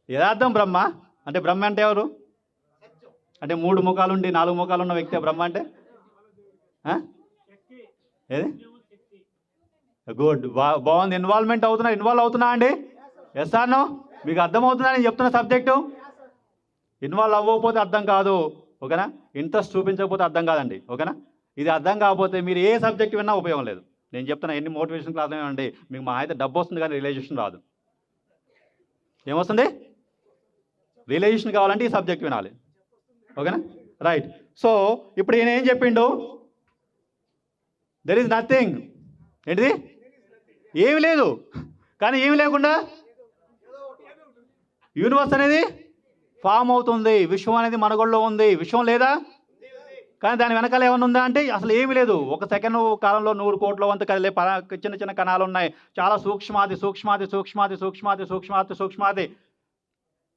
యథార్థం బ్రహ్మ. అంటే బ్రహ్మ అంటే ఎవరు? అంటే 3 ముఖాలుండి 4 ముఖాలు ఉన్న వ్యక్తి బ్రహ్మ అంటే? ఏది? గుడ్, బాగుంది. ఇన్వాల్వ్ అవుతున్నా అండి? Yes or no? మీకు అర్థమవుతుందా నేను చెప్తున్న సబ్జెక్టు? ఇన్వాల్వ్ అవ్వకపోతే అర్థం కాదు. ఓకేనా? ఇంట్రెస్ట్ చూపించకపోతే అర్థం కాదండి. ఓకేనా? ఇది అర్థం కాకపోతే మీరు ఏ సబ్జెక్ట్ విన్నా ఉపయోగం లేదు. నేను చెప్తున్నా ఎన్ని మోటివేషన్ క్లాసులు ఏమండి, మీకు మా అయితే డబ్బు వస్తుంది కానీ రియలైజేషన్ రాదు. ఏమొస్తుంది? రియలైజేషన్ కావాలంటే ఈ సబ్జెక్ట్ వినాలి. ఓకేనా? రైట్. సో ఇప్పుడు ఈయన ఏం చెప్పిండు? There is nothing. ఏంటిది? ఏమి లేదు. కానీ ఏమి లేకుండా యూనివర్స్ అనేది ఫామ్ అవుతుంది. విశ్వం అనేది మనగొళ్ళలో ఉంది. విశ్వం లేదా? కానీ దాని వెనకాల ఏమైనా ఉందా అంటే అసలు ఏమీ లేదు. ఒక సెకండ్ కాలంలో 100 కోట్ల వంతు కదిలే చిన్న చిన్న కణాలు ఉన్నాయి. చాలా సూక్ష్మాతి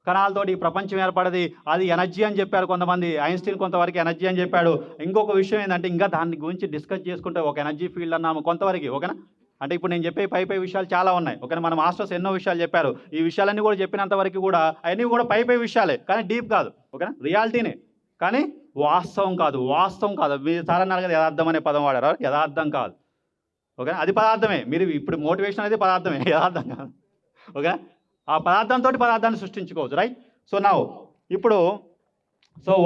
కణాలతోటి ఈ ప్రపంచం ఏర్పడది. అది ఎనర్జీ అని చెప్పారు కొంతమంది. ఐన్‌స్టీన్ కొంతవరకు ఎనర్జీ అని చెప్పాడు. ఇంకొక విషయం ఏంటంటే ఇంకా దాని గురించి డిస్కస్ చేసుకుంటే ఒక ఎనర్జీ ఫీల్డ్ అన్నాము కొంతవరకు. ఓకేనా? అంటే ఇప్పుడు నేను చెప్పే పై విషయాలు చాలా ఉన్నాయి. ఓకేనా? మన మాస్టర్స్ ఎన్నో విషయాలు చెప్పారు. ఈ విషయాలన్నీ కూడా చెప్పినంత వరకు కూడా అవన్నీ కూడా పై విషయాలే, కానీ డీప్ కాదు. ఓకేనా? రియాలిటీనే, కానీ వాస్తవం కాదు. మీరు చాలా అన్నారు కదా, యథార్థం అనే పదం వాడారు. యథార్థం కాదు. ఓకేనా? అది పదార్థమే. మీరు ఇప్పుడు మోటివేషన్ అనేది పదార్థమే, యథార్థం కాదు. ఓకేనా? ఆ పదార్థంతో పదార్థాన్ని సృష్టించుకోవచ్చు. రైట్? ఇప్పుడు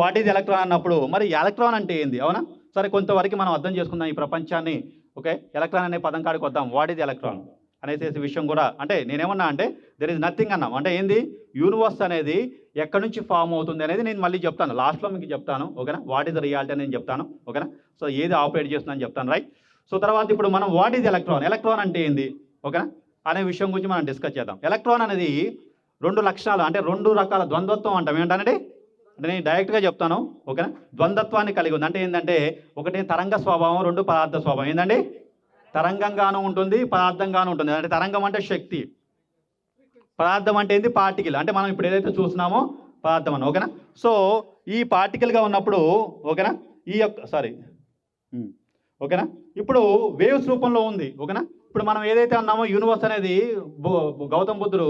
వాట్ ఈజ్ ఎలక్ట్రాన్ అన్నప్పుడు మరి ఎలక్ట్రాన్ అంటే ఏంది? అవునా? సరే, కొంతవరకు మనం అర్థం చేసుకుందాం ఈ ప్రపంచాన్ని. ఓకే, ఎలక్ట్రాన్ అనే పదం కాడికి వద్దాం. వాట్ ఈజ్ ఎలక్ట్రాన్ అనేసి విషయం కూడా, అంటే నేనేమన్నా అంటే దెర్ ఇస్ నథింగ్ అన్నాం. అంటే ఏంది? యూనివర్స్ అనేది ఎక్కడి నుంచి ఫామ్ అవుతుంది అనేది నేను మళ్ళీ చెప్తాను, లాస్ట్లో మీకు చెప్తాను. ఓకేనా? వాట్ ఈజ్ రియాలిటీ అని నేను చెప్తాను. ఓకేనా? ఏది ఆపరేట్ చేస్తుందని చెప్తాను. రైట్? తర్వాత ఇప్పుడు మనం వాట్ ఈజ్ ఎలక్ట్రాన్ అంటే ఏంది, ఓకేనా, అనే విషయం గురించి మనం డిస్కస్ చేద్దాం. ఎలక్ట్రాన్ అనేది 2 లక్షణాలు, అంటే 2 రకాల ద్వంద్వత్వం అంటాం. ఏంటంటే నేను డైరెక్ట్గా చెప్తాను. ఓకేనా? ద్వంద్వత్వాన్ని కలిగి ఉంది. అంటే ఏంటంటే ఒకటి తరంగ స్వభావం, 2 పదార్థ స్వభావం. ఏంటండి? తరంగంగాను ఉంటుంది, పదార్థంగాను ఉంటుంది. అంటే తరంగం అంటే శక్తి, పదార్థం అంటే ఏంది? పార్టికల్. అంటే మనం ఇప్పుడు ఏదైతే చూస్తున్నామో పదార్థం అని. ఓకేనా? ఈ పార్టికల్గా ఉన్నప్పుడు, ఓకేనా, ఈ యొక్క ఓకేనా, ఇప్పుడు వేవ్స్ రూపంలో ఉంది. ఓకేనా? ఇప్పుడు మనం ఏదైతే అన్నామో యూనివర్స్ అనేది గౌతమ్ బుద్ధుడు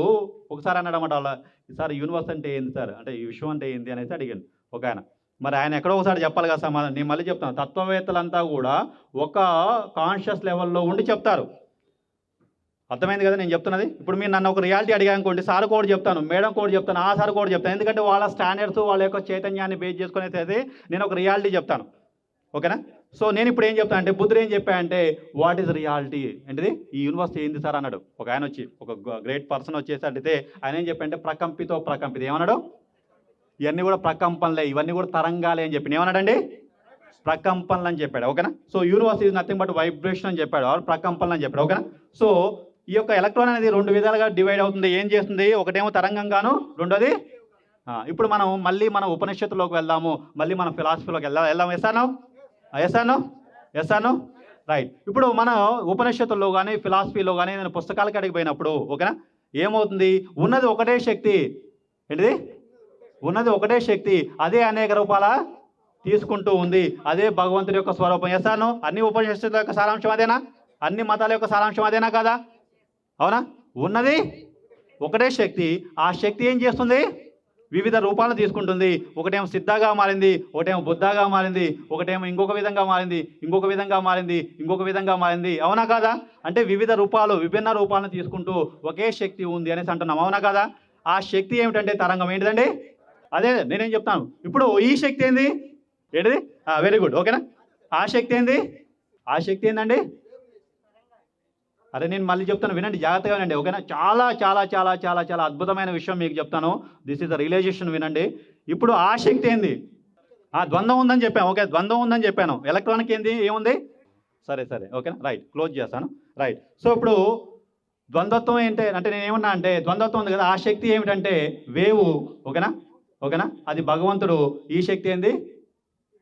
ఒకసారి అన్నాడన్నమాట. వాళ్ళ సార్ యూనివర్స్ అంటే ఏంది సార్, అంటే ఈ విశ్వం అంటే ఏంది అనేసి అడిగాను ఒక ఆయన. మరి ఆయన ఎక్కడో ఒకసారి చెప్పాలి కదా సమాధానం. నేను మళ్ళీ చెప్తాను. తత్వవేత్తలంతా కూడా ఒక కాన్షియస్ లెవెల్లో ఉండి చెప్తారు. అర్థమైంది కదా నేను చెప్తున్నది? ఇప్పుడు మీరు నన్ను ఒక రియాలిటీ అడిగానుకోండి, సార్ కూడా చెప్తాను, మేడం కూడా చెప్తాను, ఆ సార్ కూడా చెప్తాను. ఎందుకంటే వాళ్ళ స్టాండర్డ్స్, వాళ్ళ యొక్క చైతన్యాన్ని బేస్ చేసుకుని అయితే నేను ఒక రియాలిటీ చెప్తాను. ఓకేనా? నేను ఇప్పుడు ఏం చెప్తాను అంటే, బుద్ధుడు ఏం చెప్పాయంటే వాట్ ఈజ్ రియాలిటీ, ఏంటిది ఈ యూనివర్స్ ఏంది సార్ అన్నాడు. ఒక ఆయన వచ్చి, ఒక గ్రేట్ పర్సన్ వచ్చేసి అడిగితే ఆయన ఏం చెప్పంటే ప్రకంపిత ఏమన్నాడు? ఇవన్నీ కూడా ప్రకంపనలే, ఇవన్నీ కూడా తరంగాలే అని చెప్పి ఏమన్నాడండి? ప్రకంపనలు అని చెప్పాడు. ఓకేనా? Universe is nothing but vibration అని చెప్పాడు, ఆర్ ప్రకంపనలు అని చెప్పాడు. ఓకేనా? ఈ యొక్క ఎలక్ట్రాన్ అనేది 2 విధాలుగా డివైడ్ అవుతుంది. ఏం చేస్తుంది? ఒకటేమో తరంగంగాను, రెండోది ఇప్పుడు మనం ఉపనిషత్తులోకి వెళ్దాము, మళ్ళీ మనం ఫిలాసఫీలోకి వెళ్దాం. ఎస్ఆను రైట్. ఇప్పుడు మన ఉపనిషత్తుల్లో కానీ ఫిలాసఫీలో కానీ నేను పుస్తకాలకి అడిగిపోయినప్పుడు, ఓకేనా, ఏమవుతుంది? ఉన్నది ఒకటే శక్తి. ఏంటిది? ఉన్నది ఒకటే శక్తి, అదే అనేక రూపాల తీసుకుంటూ ఉంది. అదే భగవంతుడి యొక్క స్వరూపం. ఎస్ఆను అన్ని ఉపనిషత్తుల యొక్క సారాంశం అదేనా? అన్ని మతాల యొక్క సారాంశం అదేనా కాదా? అవునా? ఉన్నది ఒకటే శక్తి. ఆ శక్తి ఏం చేస్తుంది? వివిధ రూపాలను తీసుకుంటుంది. ఒకటేమో సిద్ధగా మారింది, ఒకటేమో బుద్ధగా మారింది, ఒకటేమో ఇంకొక విధంగా మారింది, ఇంకొక విధంగా మారింది. అవునా కాదా? అంటే వివిధ రూపాలు, విభిన్న రూపాలను తీసుకుంటూ ఒకే శక్తి ఉంది అనేసి అంటున్నాం. అవునా కాదా? ఆ శక్తి ఏమిటంటే తరంగం. ఏంటిదండి? అదే నేనేం చెప్తాను. ఇప్పుడు ఈ శక్తి ఏంది? ఏంటిది? Very good. ఓకేనా? ఆ శక్తి ఏందండి? అదే నేను మళ్ళీ చెప్తాను, వినండి, జాగ్రత్తగా వినండి. ఓకేనా? చాలా చాలా చాలా చాలా చాలా అద్భుతమైన విషయం మీకు చెప్తాను. This is the realization. వినండి. ఇప్పుడు ఆ శక్తి ఏంది? ద్వంద్వం ఉందని చెప్పాను. ఓకే, ద్వంద్వం ఉందని చెప్పాను. ఎలక్ట్రానిక్ ఏంది? ఏముంది? సరే ఓకేనా? రైట్, క్లోజ్ చేస్తాను. రైట్. ఇప్పుడు ద్వంద్వత్వం ఏంటి అంటే నేను ఏమన్నా అంటే ద్వంద్వత్వం ఉంది కదా, ఆ శక్తి ఏమిటంటే వేవు. ఓకేనా? అది భగవంతుడు. ఈ శక్తి ఏంది?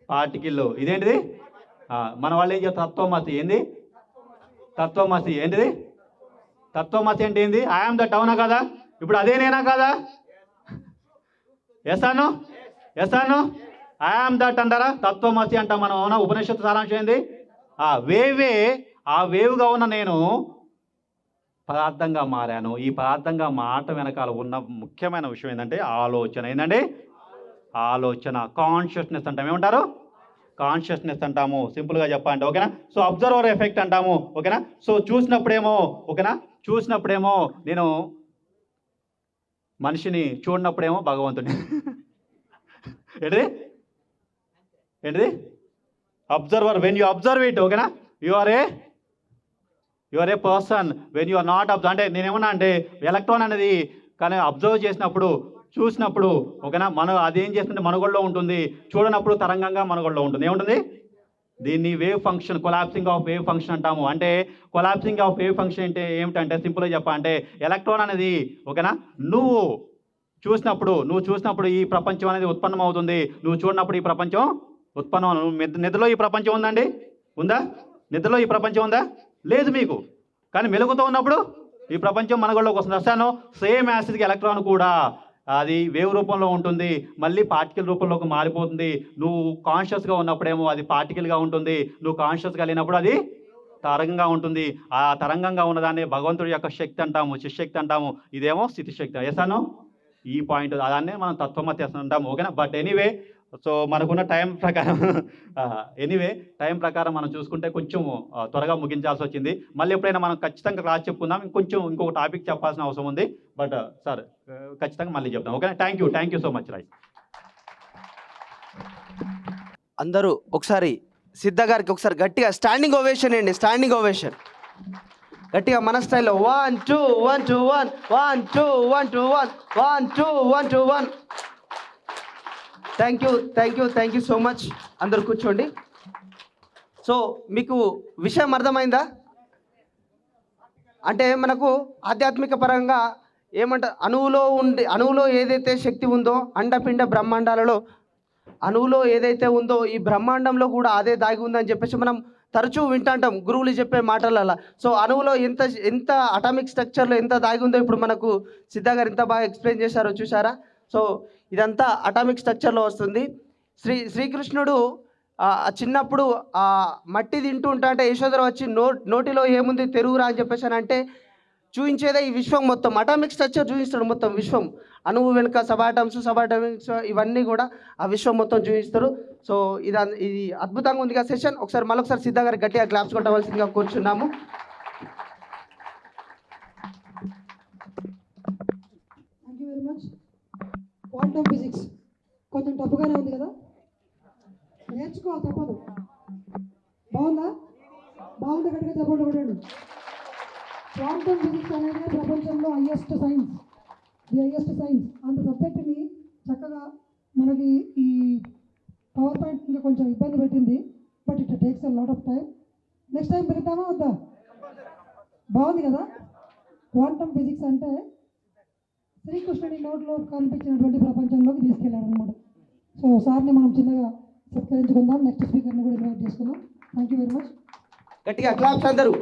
పార్టికల్. ఇదేంటిది? మన వాళ్ళు ఏం చెప్తారు? తత్వమసి. ఏంది? తత్వమసి. ఏంటిది? తత్వమసి అంటే ఏంది? I'm that. అవునా కదా? ఇప్పుడు అదే నేనా కాదా? ఎసాను ఐఎమ్ దట్ అంటారా? తత్వమసి అంటాం మనం. అవునా? ఉపనిషత్తు సారాంశం ఏంది? ఆ వేవ్గా ఉన్న నేను పదార్థంగా మారాను. ఈ పదార్థంగా మారటం వెనకాల ఉన్న ముఖ్యమైన విషయం ఏంటంటే ఆలోచన. ఏంటంటే ఆలోచన, కాన్షియస్నెస్ అంటాం. ఏమంటారు? కాన్షియస్నెస్ అంటాము, సింపుల్గా చెప్పండి. ఓకేనా? అబ్జర్వర్ ఎఫెక్ట్ అంటాము. ఓకేనా? చూసినప్పుడేమో నేను మనిషిని, చూడనప్పుడేమో భగవంతుని. ఏంటిది? Observer. When you observe it, ఓకేనా, you are a person. When you are not observe అంటే నేనేమన్నా అంటే ఎలక్ట్రాన్ అనేది కానీ అబ్జర్వ్ చేసినప్పుడు, చూసినప్పుడు, ఓకేనా, అదేం చేస్తుంటే మనుగడలో ఉంటుంది, చూడనప్పుడు తరంగంగా మనుగడలో ఉంటుంది. ఏముంటుంది? దీన్ని wave function, collapsing of wave function అంటాము. అంటే కొలాప్సింగ్ ఆఫ్ వేవ్ ఫంక్షన్ అంటే ఏమిటంటే సింపుల్గా చెప్పాలంటే ఎలక్ట్రాన్ అనేది, ఓకేనా, నువ్వు చూసినప్పుడు ఈ ప్రపంచం అనేది ఉత్పన్నం అవుతుంది, నువ్వు చూడనప్పుడు ఈ ప్రపంచం ఉత్పన్నం నిద్రలో ఈ ప్రపంచం ఉందండి? ఉందా? నిద్రలో ఈ ప్రపంచం ఉందా? లేదు మీకు. కానీ మెలుగుతూ ఉన్నప్పుడు ఈ ప్రపంచం మనగడలోకి వస్తుంది. రసాయనం సేమ్ యాసిడ్కి ఎలక్ట్రాన్ కూడా అది వేవ్ రూపంలో ఉంటుంది, మళ్ళీ పార్టికల్ రూపంలోకి మారిపోతుంది. నువ్వు కాన్షియస్గా ఉన్నప్పుడేమో అది పార్టికల్గా ఉంటుంది, నువ్వు కాన్షియస్గా లేనప్పుడు అది తరంగంగా ఉంటుంది. ఆ తరంగంగా ఉన్నదాన్ని భగవంతుడి యొక్క శక్తి అంటాము, చిశక్తి అంటాము. ఇదేమో స్థితి శక్తి. ఎసాను ఈ పాయింట్ దాన్నే మనం తత్వమతి అంటాము. ఓకేనా? బట్ ఎనీవే, సో మనకున్న టైం ప్రకారం టైం ప్రకారం మనం చూసుకుంటే కొంచెం త్వరగా ముగించాల్సి వచ్చింది. మళ్ళీ ఎప్పుడైనా మనం ఖచ్చితంగా క్లాస్ చెప్పుకుందాం. ఇంకొక టాపిక్ చెప్పాల్సిన అవసరం ఉంది. బట్ సార్ ఖచ్చితంగా మళ్ళీ చెప్తాం. ఓకేనా? Thank you so much Rai. అందరూ ఒకసారి సిద్ధ గారికి ఒకసారి గట్టిగా స్టాండింగ్ ఓవేషన్ అండి. స్టాండింగ్ ఓవేషన్ గట్టిగా మన స్టైల్లో 1 2 1 2 1 1 2 1 2 1 1 2 1 2 1. Thank you so much. అందరు కూర్చోండి. సో మీకు విషయం అర్థమైందా? అంటే మనకు ఆధ్యాత్మిక పరంగా ఏమంటారు, అణువులో ఏదైతే శక్తి ఉందో అండపిండ బ్రహ్మాండాలలో అణువులో ఏదైతే ఉందో ఈ బ్రహ్మాండంలో కూడా అదే దాగి ఉందని చెప్పేసి మనం తరచూ వింటాంటాం గురువులు చెప్పే మాటలలో. సో అణువులో ఎంత అటామిక్ స్ట్రక్చర్లో ఎంత దాగి ఉందో ఇప్పుడు మనకు సిద్ధ గారు ఎంత బాగా ఎక్స్ప్లెయిన్ చేశారో చూసారా? సో ఇదంతా అటామిక్ స్ట్రక్చర్లో వస్తుంది. శ్రీకృష్ణుడు చిన్నప్పుడు మట్టి తింటూ ఉంటా అంటే యశోధర వచ్చి నోటిలో ఏముంది తెరుగురా అని చెప్పేసి అని అంటే చూపించేదే ఈ విశ్వం మొత్తం. అటామిక్ స్ట్రక్చర్ చూపిస్తాడు మొత్తం విశ్వం. అణువు వెనుక సబాటమ్స్ ఇవన్నీ కూడా ఆ విశ్వం మొత్తం చూపిస్తారు. సో ఇది అద్భుతంగా ఉంది కదా సెషన్. మళ్ళొకసారి సిద్ధ గారికి గట్టిగా క్లాప్స్ కొట్టవలసిందిగా కూర్చున్నాము. Thank you very much. Quantum physics కొంచెం టఫ్గానే ఉంది కదా, నేర్చుకోవాలి తప్పదు. బాగుందా? గట్టిగా చెప్పండి కొట్టండి. క్వాంటమ్ ఫిజిక్స్ అనేది ప్రపంచంలో హైయెస్ట్ సైన్స్, అంత సబ్జెక్టుని చక్కగా మనకి ఈ పవర్ పాయింట్ ఇంకా కొంచెం ఇబ్బంది పెట్టింది. But it takes a lot of time. Next time పెడతామా వద్దా? బాగుంది కదా. క్వాంటమ్ ఫిజిక్స్ అంటే శ్రీకృష్ణుడి నోట్లో కనిపించినటువంటి ప్రపంచంలోకి తీసుకెళ్ళాడు అనమాట. సో సార్ని మనం చిన్నగా సత్కరించుకుందాం. నెక్స్ట్ స్పీకర్ని కూడా ఇన్వైట్ చేసుకుందాం. Thank you very much. గట్టిగా క్లాప్స్ అందరూ.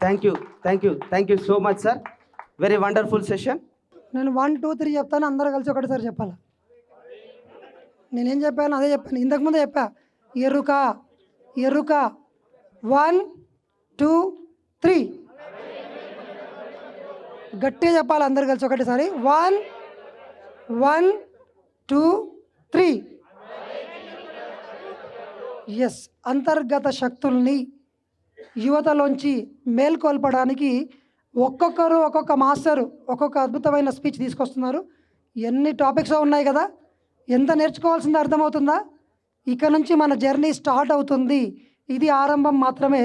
Thank you so much sir. Very wonderful session. నేను 1 2 3 చెప్తాను, అందరూ కలిసి ఒకటిసారి చెప్పాలి. నేనేం చెప్పాను అదే చెప్పాను, ఇంతకుముందే చెప్పా. ఎరుక 1 2 3 గట్టిగా చెప్పాలి అందరు కలిసి ఒకటిసారి. 1 1 2 3. ఎస్, అంతర్గత శక్తుల్ని యువతలోంచి మేల్కొల్పడానికి ఒక్కొక్కరు ఒక్కొక్క మాస్టరు ఒక్కొక్క అద్భుతమైన స్పీచ్ తీసుకొస్తున్నారు. ఎన్ని టాపిక్స్ ఉన్నాయి కదా, ఎంత నేర్చుకోవాల్సిందో అర్థమవుతుందా? ఇక నుంచి మన జర్నీ స్టార్ట్ అవుతుంది. ఇది ఆరంభం మాత్రమే.